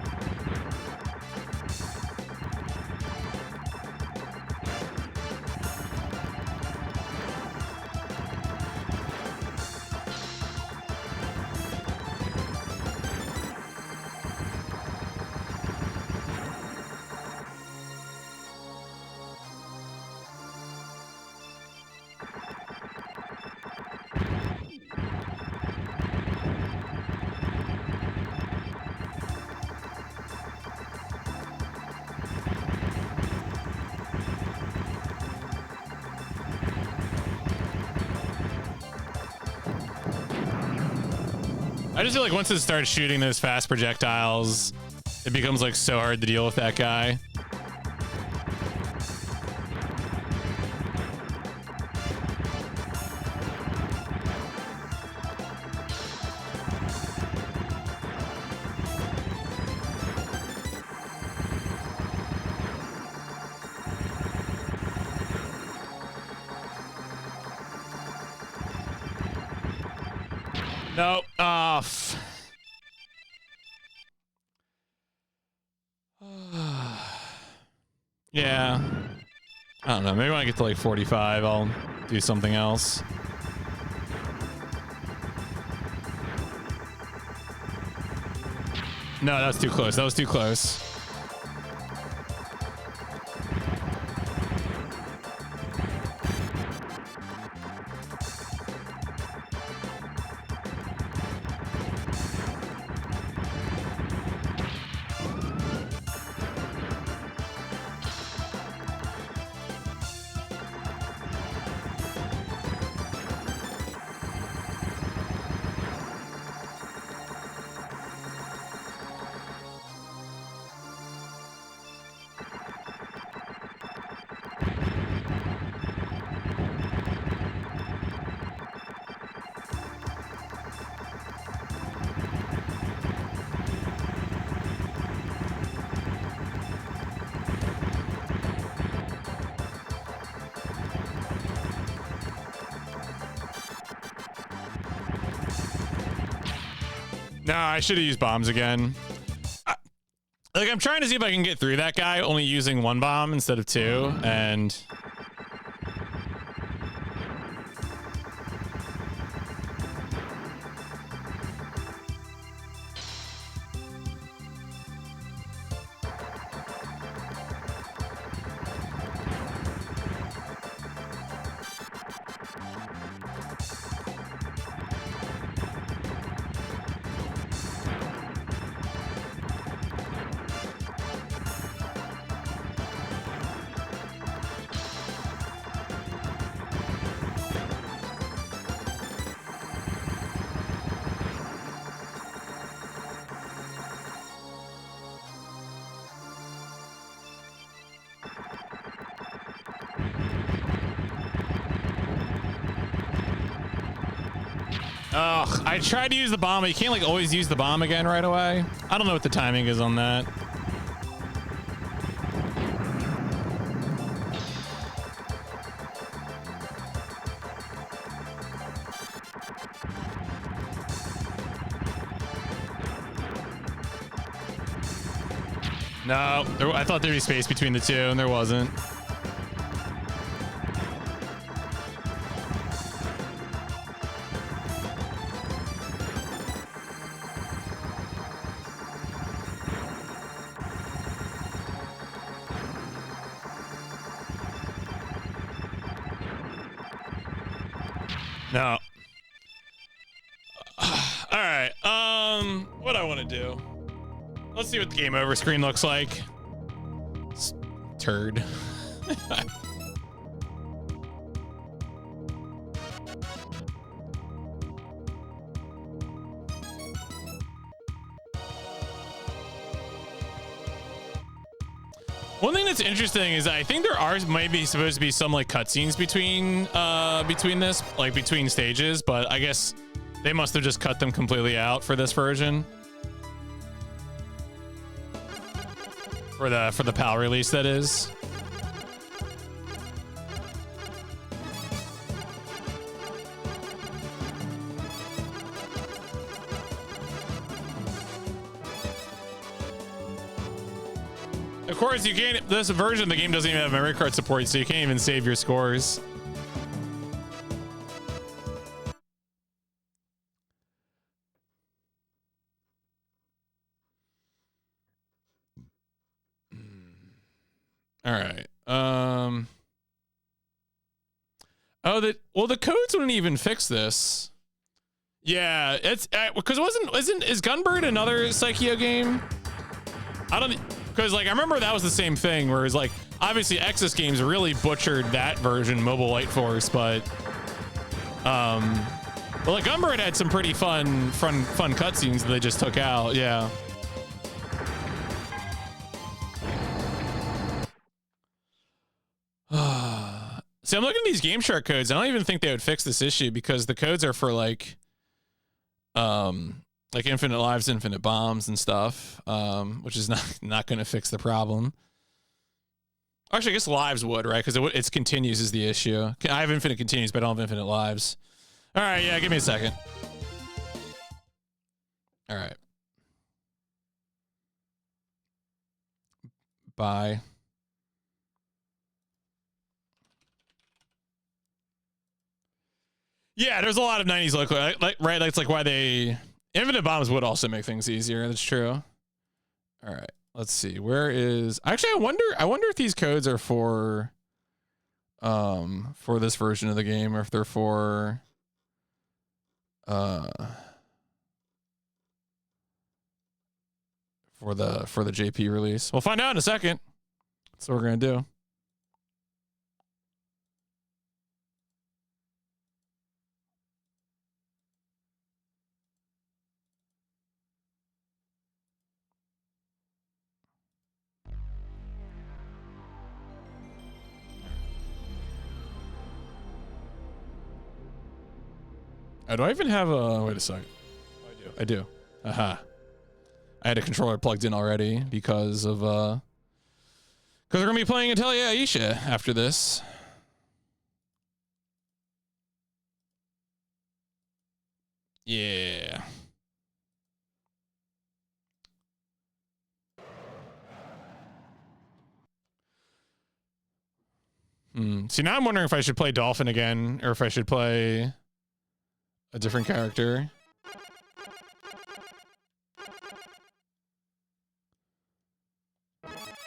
I just feel like once it starts shooting those fast projectiles, it becomes like so hard to deal with that guy. Nope. Off. Yeah. I don't know. Maybe when I get to like 45, I'll do something else. No, that was too close. That was too close. No, I should have used bombs again. I'm trying to see if I can get through that guy only using one bomb instead of two, and... Ugh, I tried to use the bomb, but you can't like always use the bomb again right away. I don't know what the timing is on that. No, I thought there'd be space between the two, and there wasn't. No. All right. What I want to do? Let's see what the game over screen looks like. Turd. One thing that's interesting is I think there are maybe supposed to be some like cutscenes between this, like between stages, but I guess they must have just cut them completely out for this version. For the PAL release, that is. Of course, you can't. This version of the game doesn't even have memory card support, so you can't even save your scores. All right. Oh, the codes wouldn't even fix this. Yeah, it's because is Gunbird another Psycheo game? I don't. Because like I remember that was the same thing, where it's like obviously Exus Games really butchered that version, Mobile Light Force, but well, like Gunbird had some pretty fun cutscenes that they just took out. Yeah. See, I'm looking at these Game Shark codes. I don't even think they would fix this issue because the codes are for like infinite lives, infinite bombs and stuff, which is not going to fix the problem. Actually, I guess lives would, right? Because it's continues is the issue. I have infinite continues, but I don't have infinite lives. All right, yeah, give me a second. All right. Bye. Yeah, there's a lot of 90s look like right. That's like why they infinite bombs would also make things easier. That's true. All right, let's see. Where is actually? I wonder if these codes are for this version of the game, or if they're for the JP release. We'll find out in a second. That's what we're gonna do. Oh, do I even have a... Wait a second. I do. Aha. I had a controller plugged in already because of... Because we're going to be playing Atelier Aisha after this. Yeah. See, now I'm wondering if I should play Dolphin again, or if I should play... a different character.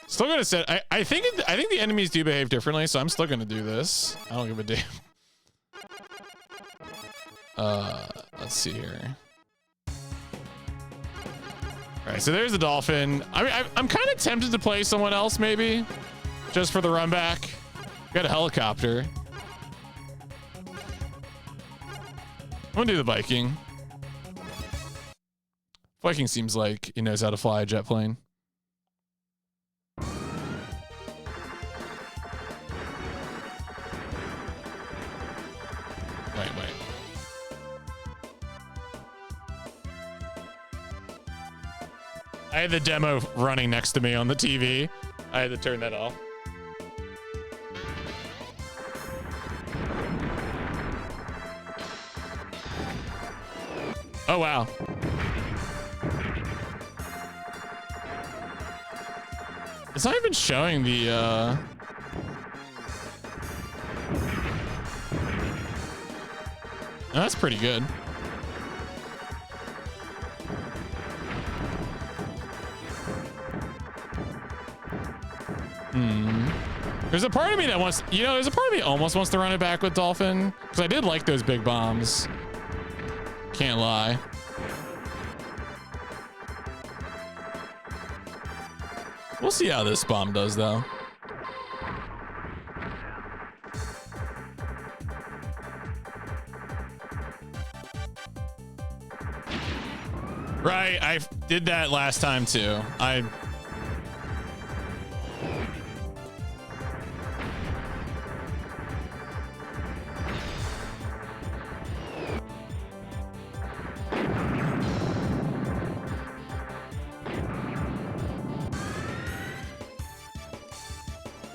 Still gonna say I think the enemies do behave differently, so I'm still gonna do this. I don't give a damn. Let's see here. All right, so there's the Dolphin. I mean, I'm kind of tempted to play someone else maybe, just for the run back. Got a helicopter. I'm gonna do the Viking. Viking seems like he knows how to fly a jet plane. Wait. I had the demo running next to me on the TV. I had to turn that off. Oh, wow. It's not even showing the, No, that's pretty good. There's a part of me that wants, there's a part of me almost wants to run it back with Dolphin. Because I did like those big bombs. Can't lie. We'll see how this bomb does, though. Right, I did that last time, too.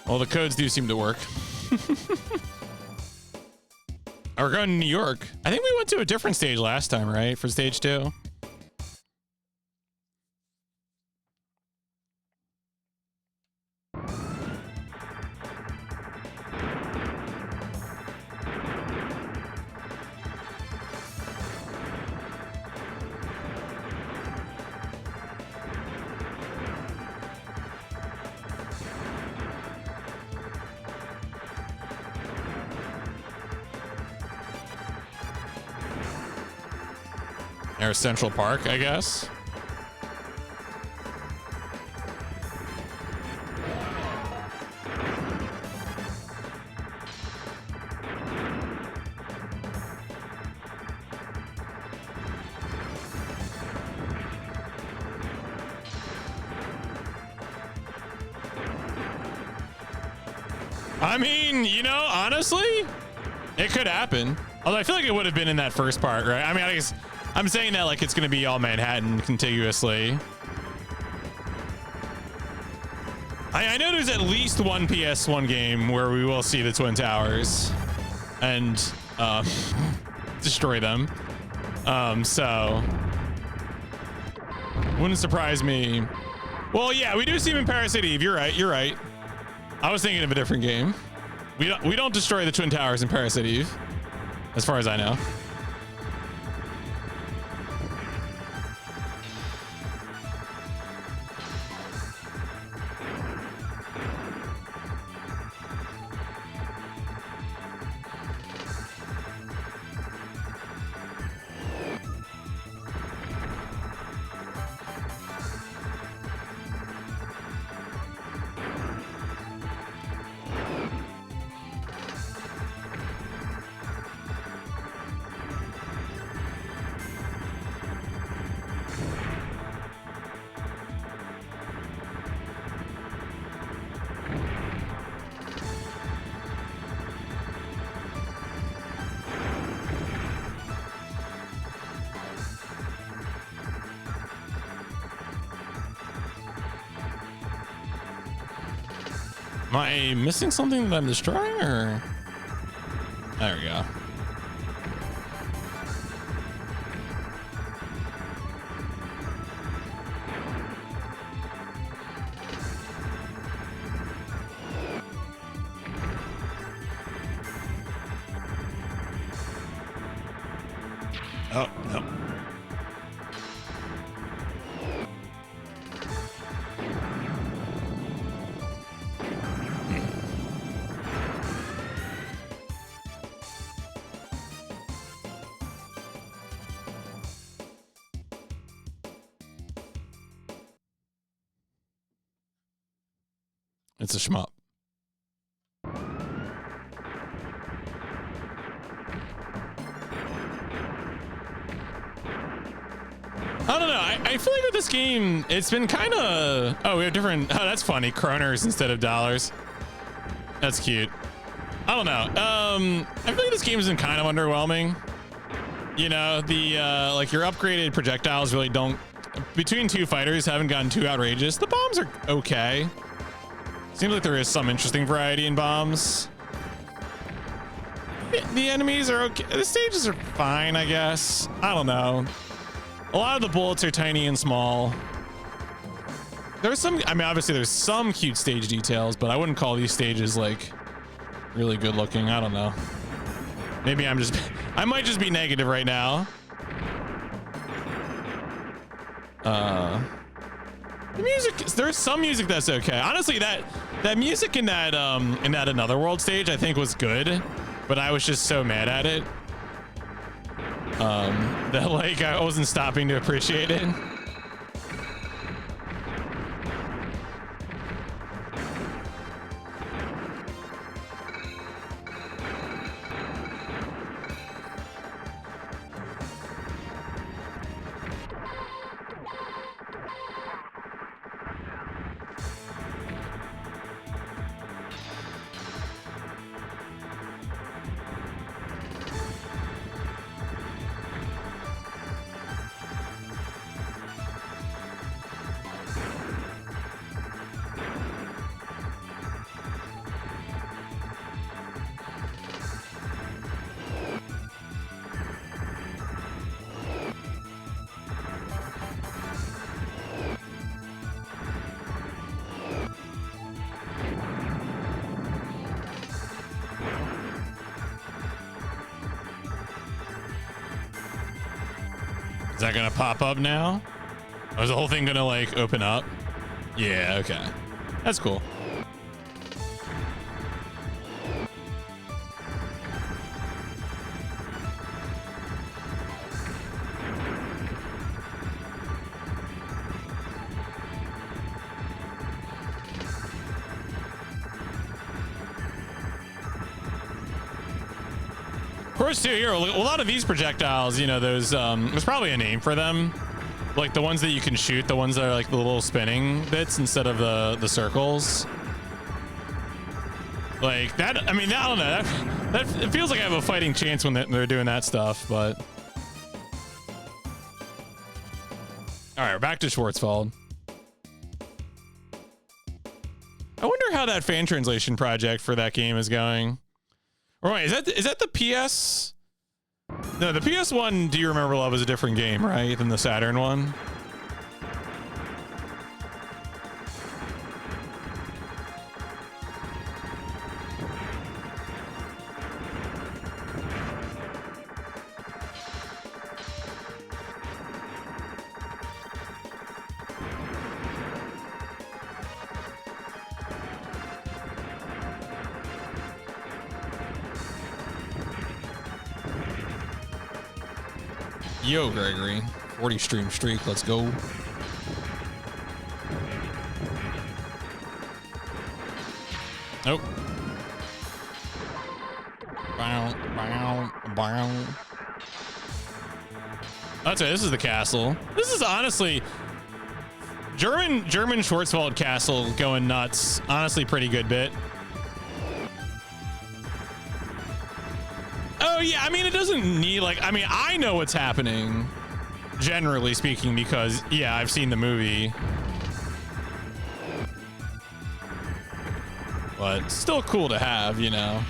Well, the codes do seem to work. We're going to New York. I think we went to a different stage last time, right? For stage 2. There's Central Park, I guess. I mean, you know, honestly, it could happen. Although I feel like it would have been in that first part, right? I mean, I guess I'm saying that like it's going to be all Manhattan contiguously. I know there's at least one PS1 game where we will see the Twin Towers and destroy them. So wouldn't surprise me. Well, yeah, we do see them in Parasite Eve. You're right. You're right. I was thinking of a different game. We don't destroy the Twin Towers in Parasite Eve, as far as I know. Am I missing something that I'm destroying, or? There we go. Oh, no. It's a shmup. I don't know. I feel like with this game, it's been kind of... Oh, we have different... Oh, that's funny. Kroners instead of dollars. That's cute. I don't know. I feel like this game has been kind of underwhelming. You know, the like your upgraded projectiles really don't... Between two fighters, haven't gotten too outrageous. The bombs are okay. Seems like there is some interesting variety in bombs. The enemies are okay. The stages are fine, I guess. I don't know. A lot of the bullets are tiny and small. There's some, I mean, obviously there's some cute stage details, but I wouldn't call these stages like really good looking. I don't know. Maybe I might just be negative right now. The music, there's some music that's okay. Honestly, that music in that Another World stage I think was good, but I was just so mad at it that like I wasn't stopping to appreciate it. Is that gonna pop up now? Or is the whole thing gonna like open up? Yeah, okay. That's cool. Of course, too, here, a lot of these projectiles, you know, those, there's probably a name for them. Like the ones that you can shoot, the ones that are like the little spinning bits instead of the circles. Like that, I mean, I don't know. That it feels like I have a fighting chance when they're doing that stuff, but. All right, we're back to Schwarzwald. I wonder how that fan translation project for that game is going. Or wait, is that the PS? No, the PS one, Do You Remember Love, is a different game, right, than the Saturn one? Yo, Gregory. 40 stream streak. Let's go. Nope. Bow, bow, bow. That's it. This is the castle. This is honestly German Schwarzwald castle going nuts. Honestly, pretty good bit. Oh yeah, I mean it doesn't need like I mean I know what's happening, generally speaking, because yeah I've seen the movie, but still cool to have, you know.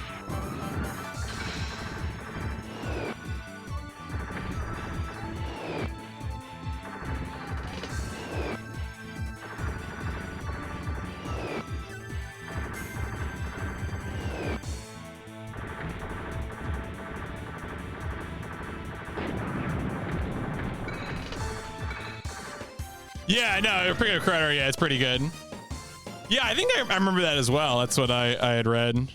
Yeah, no, pretty good credit. Yeah, it's pretty good. Yeah, I think I remember that as well. That's what I had read.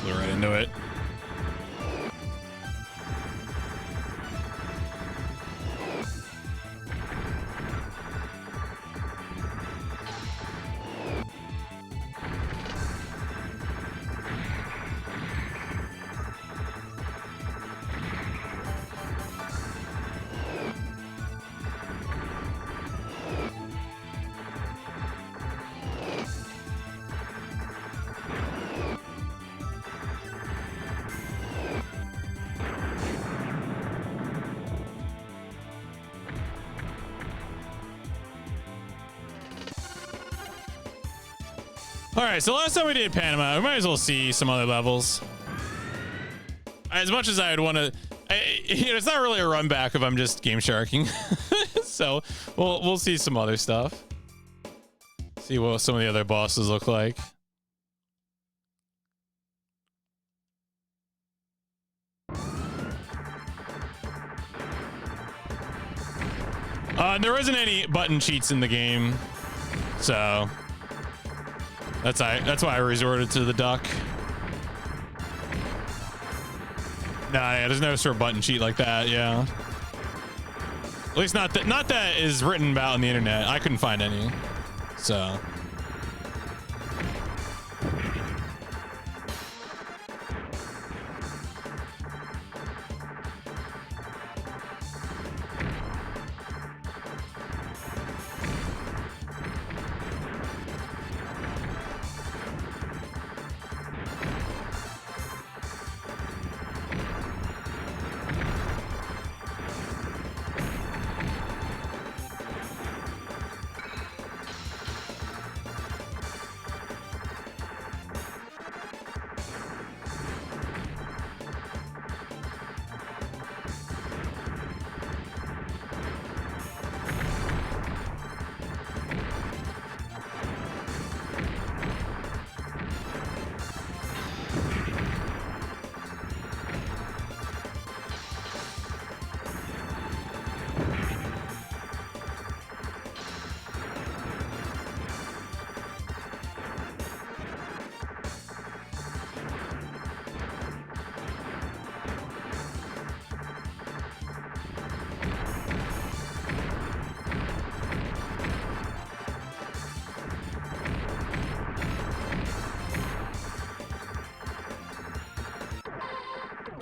Flew right into it. All right, so last time we did Panama, we might as well see some other levels. As much as I'd want to, you know, it's not really a run back if I'm just game sharking. So we'll see some other stuff. See what some of the other bosses look like. There wasn't any button cheats in the game, so that's why I resorted to the duck. Nah, yeah, there's no sort of button cheat like that. Yeah, at least not that is written about on the internet. I couldn't find any, so.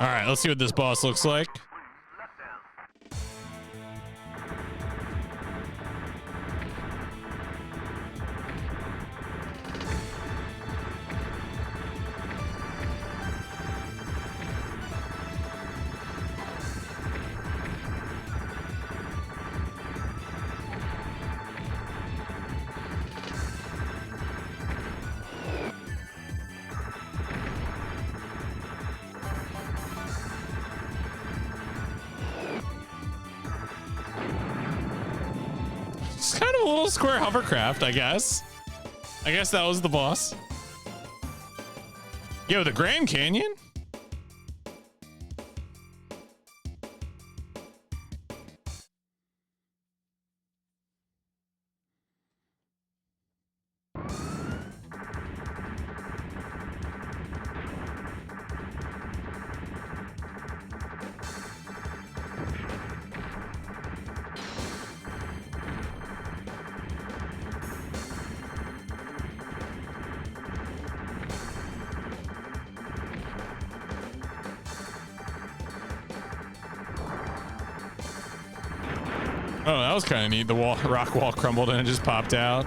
All right, let's see what this boss looks like. It's kind of a little square hovercraft, I guess. I guess that was the boss. Yo, the Grand Canyon? Oh, that was kind of neat. The rock wall crumbled and it just popped out.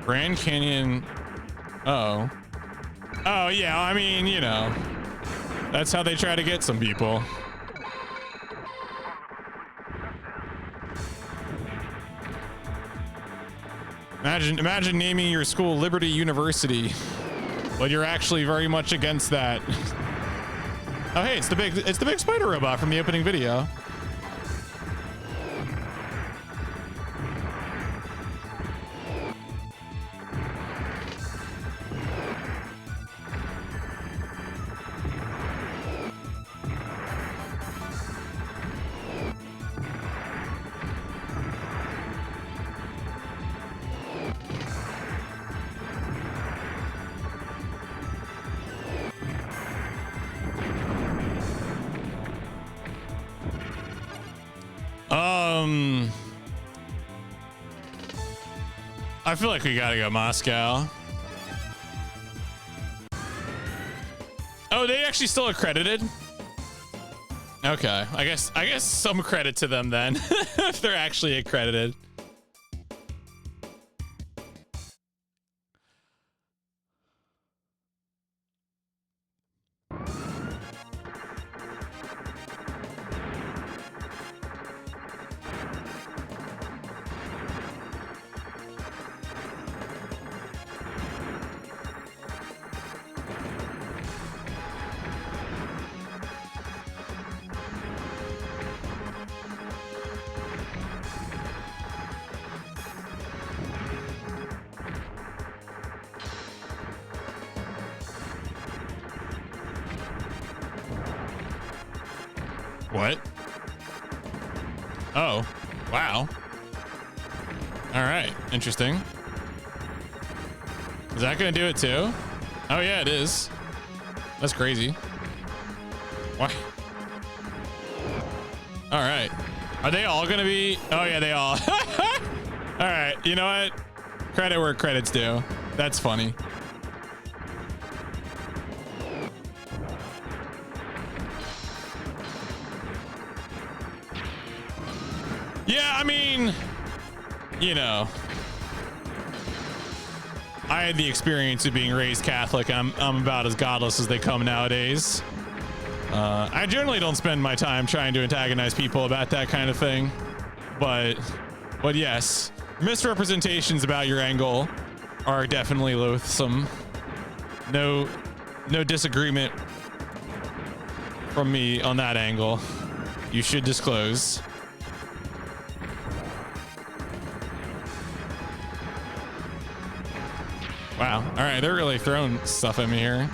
Grand Canyon. Uh-oh. Oh, yeah. I mean, you know, that's how they try to get some people. Imagine naming your school Liberty University, but you're actually very much against that. Oh, hey, it's the big spider robot from the opening video. I feel like we gotta go Moscow. Oh, they actually still accredited? Okay, I guess some credit to them then, if they're actually accredited. What? Oh, wow. All right, interesting. Is that gonna do it too? Oh yeah, it is. That's crazy. Why? All right. Are they all gonna be? Oh yeah, they all. All right, you know what? Credit where credit's due. That's funny. Yeah, I mean, you know, I had the experience of being raised Catholic. I'm about as godless as they come nowadays. I generally don't spend my time trying to antagonize people about that kind of thing, but yes, misrepresentations about your angle are definitely loathsome. No disagreement from me on that angle. You should disclose. Wow. All right, they're really throwing stuff at me here.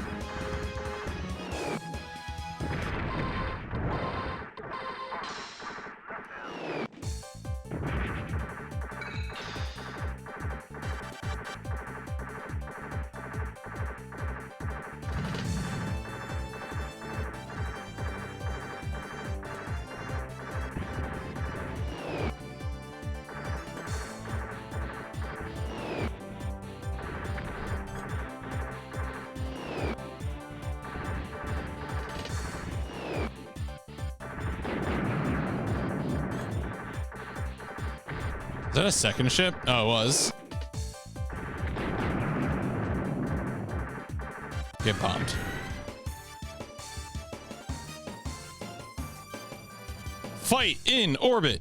Is that a second ship? Oh, it was. Get pumped. Fight in orbit.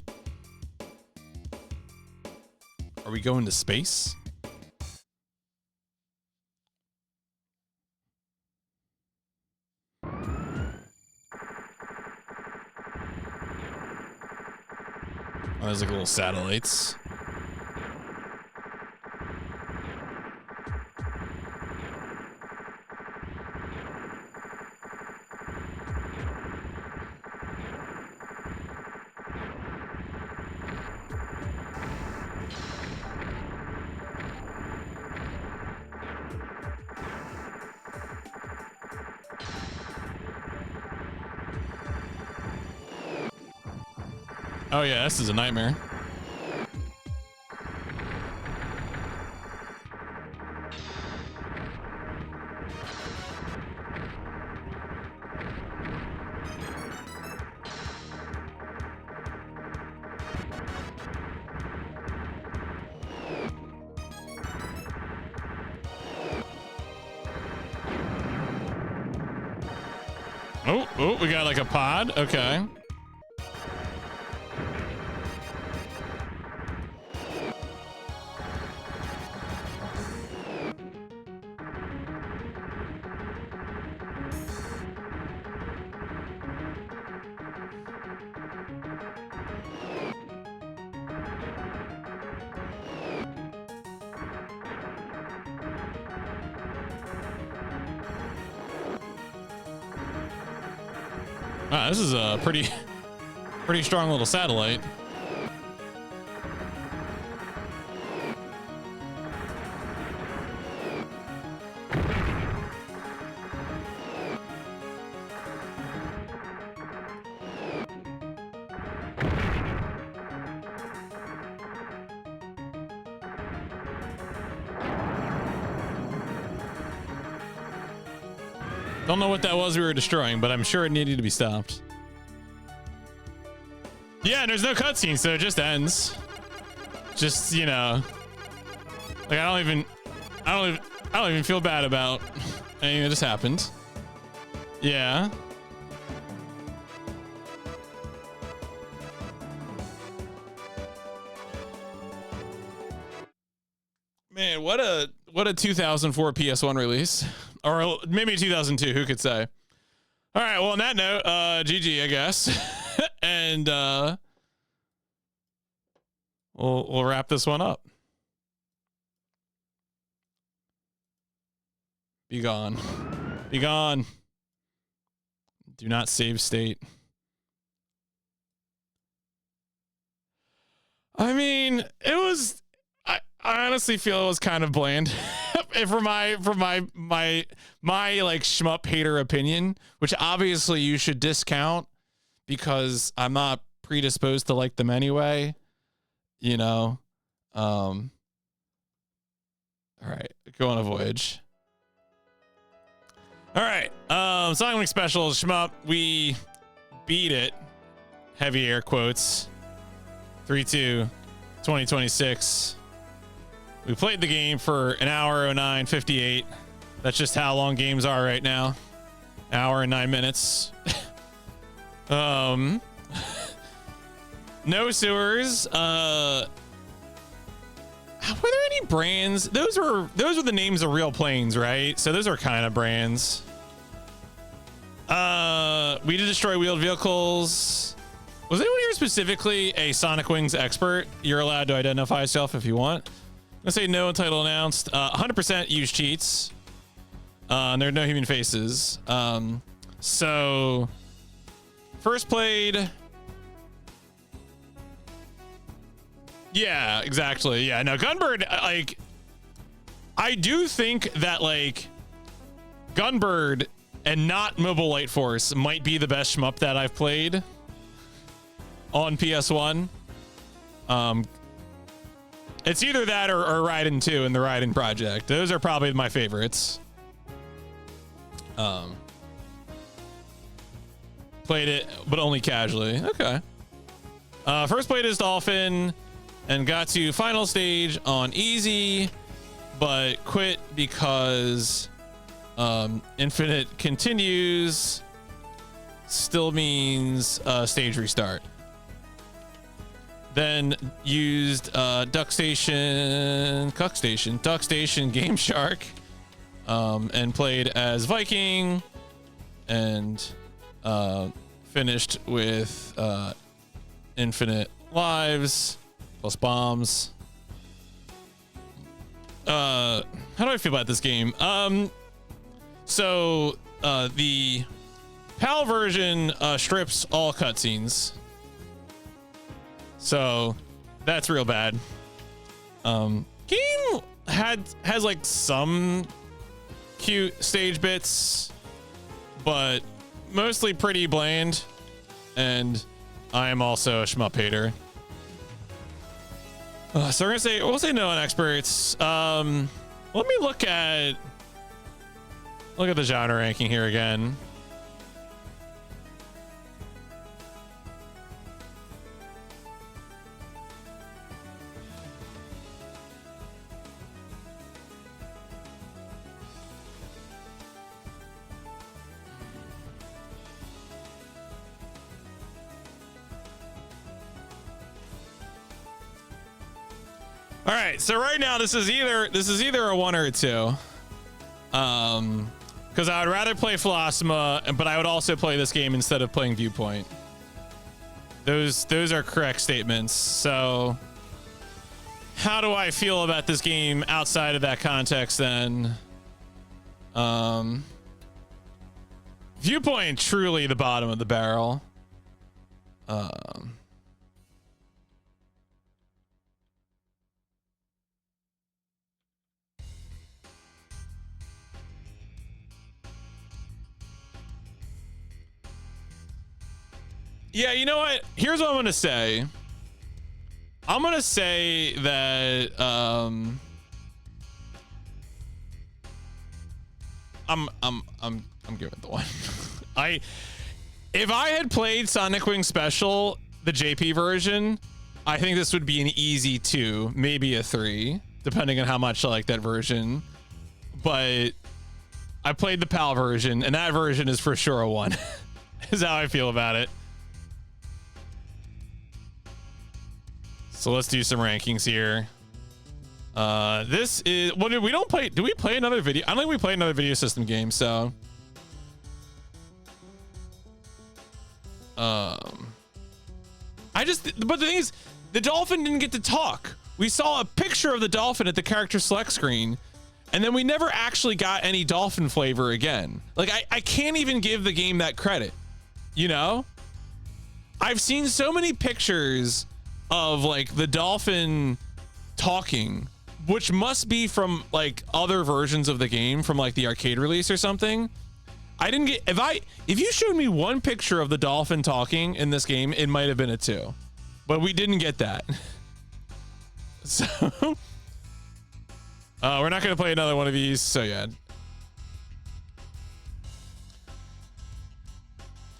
Are we going to space? Oh, there's like little satellites. Oh yeah, this is a nightmare. Oh, we got like a pod. Okay. Wow, this is a pretty strong little satellite. Don't know what that was we were destroying, but I'm sure it needed to be stopped. Yeah, and there's no cutscene, so it just ends. Just, you know, like I don't even feel bad about anything that just happened. Yeah. Man, what a 2004 PS1 release. Or maybe 2002, who could say? All right, well, on that note, GG, I guess. And we'll wrap this one up. Be gone. Be gone. Do not save state. I mean, it was. I honestly feel it was kind of bland, for my like shmup hater opinion, which obviously you should discount because I'm not predisposed to like them anyway. You know. All right, go on a voyage. All right, Sonic Wing Special shmup. We beat it. Heavy air quotes. 3-2, 2026. We played the game for an hour 09:58. That's just how long games are right now. Hour and 9 minutes. No sewers. Were there any brands? Those were the names of real planes, right? So those are kind of brands. We did destroy wheeled vehicles. Was anyone here specifically a Sonic Wings expert? You're allowed to identify yourself if you want. Let's say no title announced. 100% use cheats. And there are no human faces. So first played. Yeah, exactly. Yeah, no, Gunbird, like, I do think that, like, Gunbird and not Mobile Light Force might be the best shmup that I've played on PS1. It's either that or Raiden 2 and the Raiden Project. Those are probably my favorites. Played it, but only casually. Okay. First played as Dolphin and got to final stage on easy, but quit because infinite continues still means stage restart. Then used Duck Station Game Shark, and played as Viking, and finished with infinite lives plus bombs. How do I feel about this game? So the PAL version strips all cutscenes. So that's real bad. Game has like some cute stage bits, but mostly pretty bland. And I am also a shmup hater. So we'll say no on experts. Let me look at the genre ranking here again. All right, so right now this is either a 1 or a 2. Because I would rather play Philosoma, but I would also play this game instead of playing Viewpoint. Those are correct statements. So how do I feel about this game outside of that context then? Viewpoint, truly the bottom of the barrel. Yeah, you know what? Here's what I'm gonna say. I'm gonna say that I'm giving it the 1. If I had played Sonic Wing Special, the JP version, I think this would be an easy 2, maybe a 3, depending on how much I like that version. But I played the PAL version, and that version is for sure a 1. Is how I feel about it. So let's do some rankings here. This is what we don't play. Do we play another video? I don't think we play another video system game. So, but the thing is, the dolphin didn't get to talk. We saw a picture of the dolphin at the character select screen, and then we never actually got any dolphin flavor again. Like I can't even give the game that credit. You know, I've seen so many pictures of like the dolphin talking, which must be from like other versions of the game from like the arcade release or something. I didn't get, if you showed me one picture of the dolphin talking in this game, it might have been a 2, but we didn't get that. So we're not going to play another one of these. So yeah.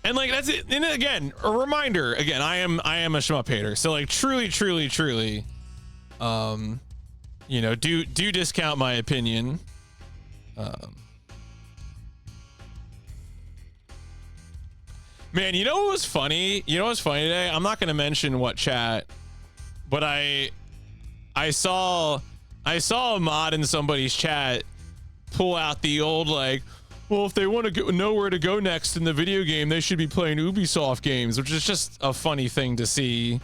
And like, that's it. And again, a reminder, again, I am a shmup hater. So like truly, you know, do discount my opinion. Man, you know what was funny? You know what's funny today? I'm not going to mention what chat, but I saw a mod in somebody's chat pull out the old like, well, if they want to know where to go next in the video game, they should be playing Ubisoft games, which is just a funny thing to see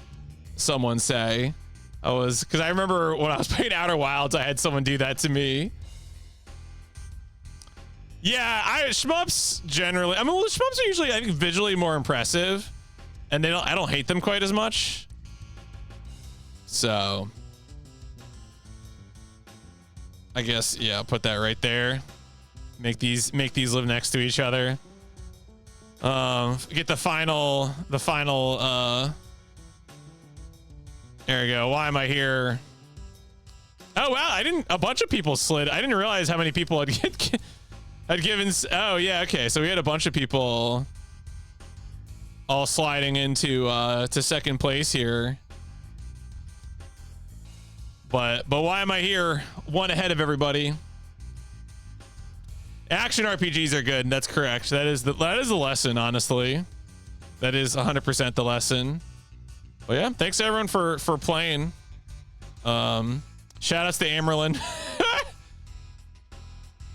someone say. Because I remember when I was playing Outer Wilds, I had someone do that to me. Yeah, shmups generally. I mean, well, shmups are usually, I think, visually more impressive, and I don't hate them quite as much. So, I guess yeah, I'll put that right there. Make these live next to each other. Get the final. There we go. Why am I here? Oh wow, a bunch of people slid. I didn't realize how many people had given. Oh yeah, okay. So we had a bunch of people all sliding into to second place here. But why am I here? One ahead of everybody. Action RPGs are good. That's correct. That is the lesson, honestly. That is 100% the lesson. Well, yeah, thanks everyone for playing. Shout outs to Amerlin.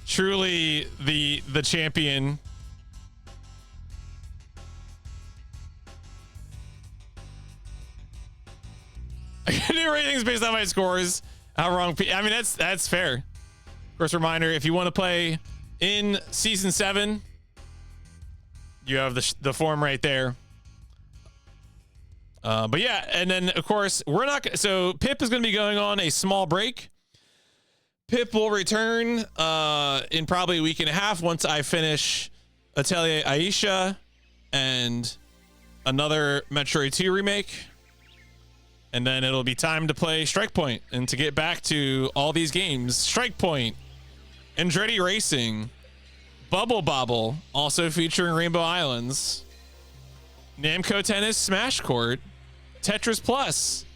Truly the champion. I can do ratings based on my scores. How wrong? I mean, that's fair. Of course, reminder: if you want to play in season 7, you have the form right there. But yeah, and then of course we're not. So PIP is going to be going on a small break. PIP will return in probably a week and a half once I finish Atelier Aisha and another Metroid 2 remake. And then it'll be time to play Strike Point and to get back to all these games. Strike Point, Andretti Racing, Bubble Bobble, also featuring Rainbow Islands, Namco Tennis Smash Court, Tetris Plus,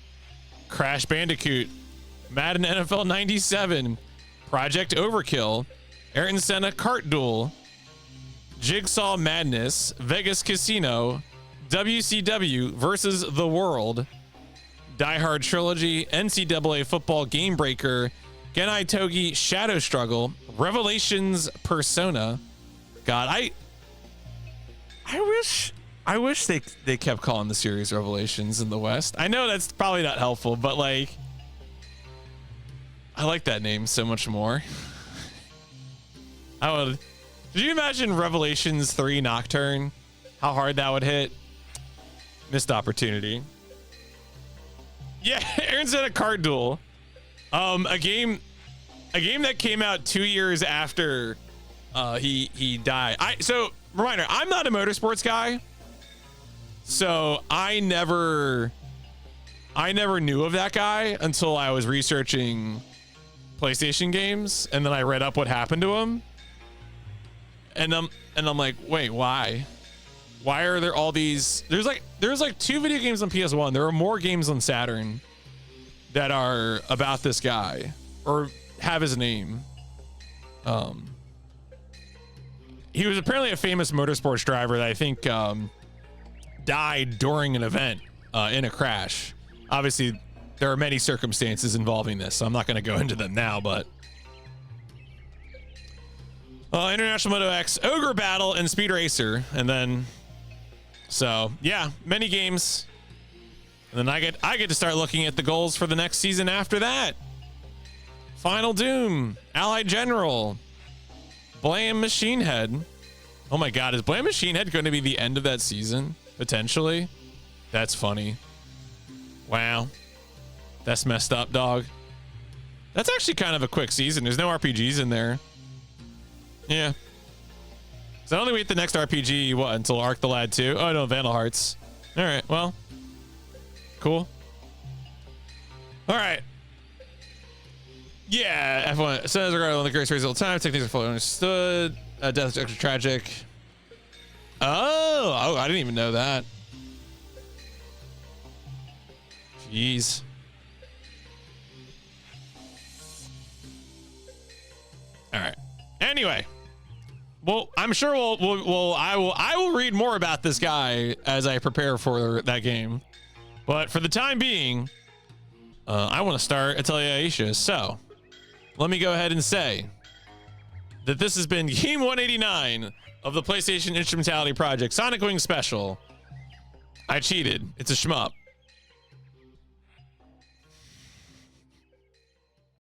Crash Bandicoot, Madden NFL 97, Project Overkill, Ayrton Senna Kart Duel, Jigsaw Madness, Vegas Casino, WCW versus the World, Die Hard Trilogy, NCAA Football Game Breaker, Genai Togi Shadow Struggle, Revelations Persona. God, I wish they kept calling the series Revelations in the West. I know that's probably not helpful, but like, I like that name so much more. Did you imagine Revelations 3 Nocturne? How hard that would hit? Missed opportunity. Yeah, Aaron said a Kart Duel. A game that came out 2 years after he died. So reminder, I'm not a motorsports guy, so I never knew of that guy until I was researching PlayStation games, and then I read up what happened to him, and I'm like, wait, why? Why are there all these? There's like 2 video games on PS1. There are more games on Saturn that are about this guy or have his name. He was apparently a famous motorsports driver that I think died during an event in a crash. Obviously, there are many circumstances involving this, so I'm not going to go into them now, but International Moto X, Ogre Battle, and Speed Racer, and then so yeah, many games, and then I get to start looking at the goals for the next season after that. Final Doom, Allied General, Blam Machine Head. Oh my God, is Blam Machine Head going to be the end of that season potentially? That's funny. Wow. That's messed up, dog. That's actually kind of a quick season. There's no RPGs in there. Yeah. So I only wait the next RPG, what, until Arc the Lad 2? Oh, no, Vandal Hearts. All right, well. Cool. All right. Yeah, F1 says regarding the greatest race of all time. Techniques are fully understood. Death is extra tragic. Oh, I didn't even know that. Jeez. All right. Anyway, well, I'm sure I will read more about this guy as I prepare for that game. But for the time being, I want to start Atelier Aisha. So let me go ahead and say that this has been Game 189 of the PlayStation Instrumentality Project Sonic Wings Special. I cheated. It's a shmup.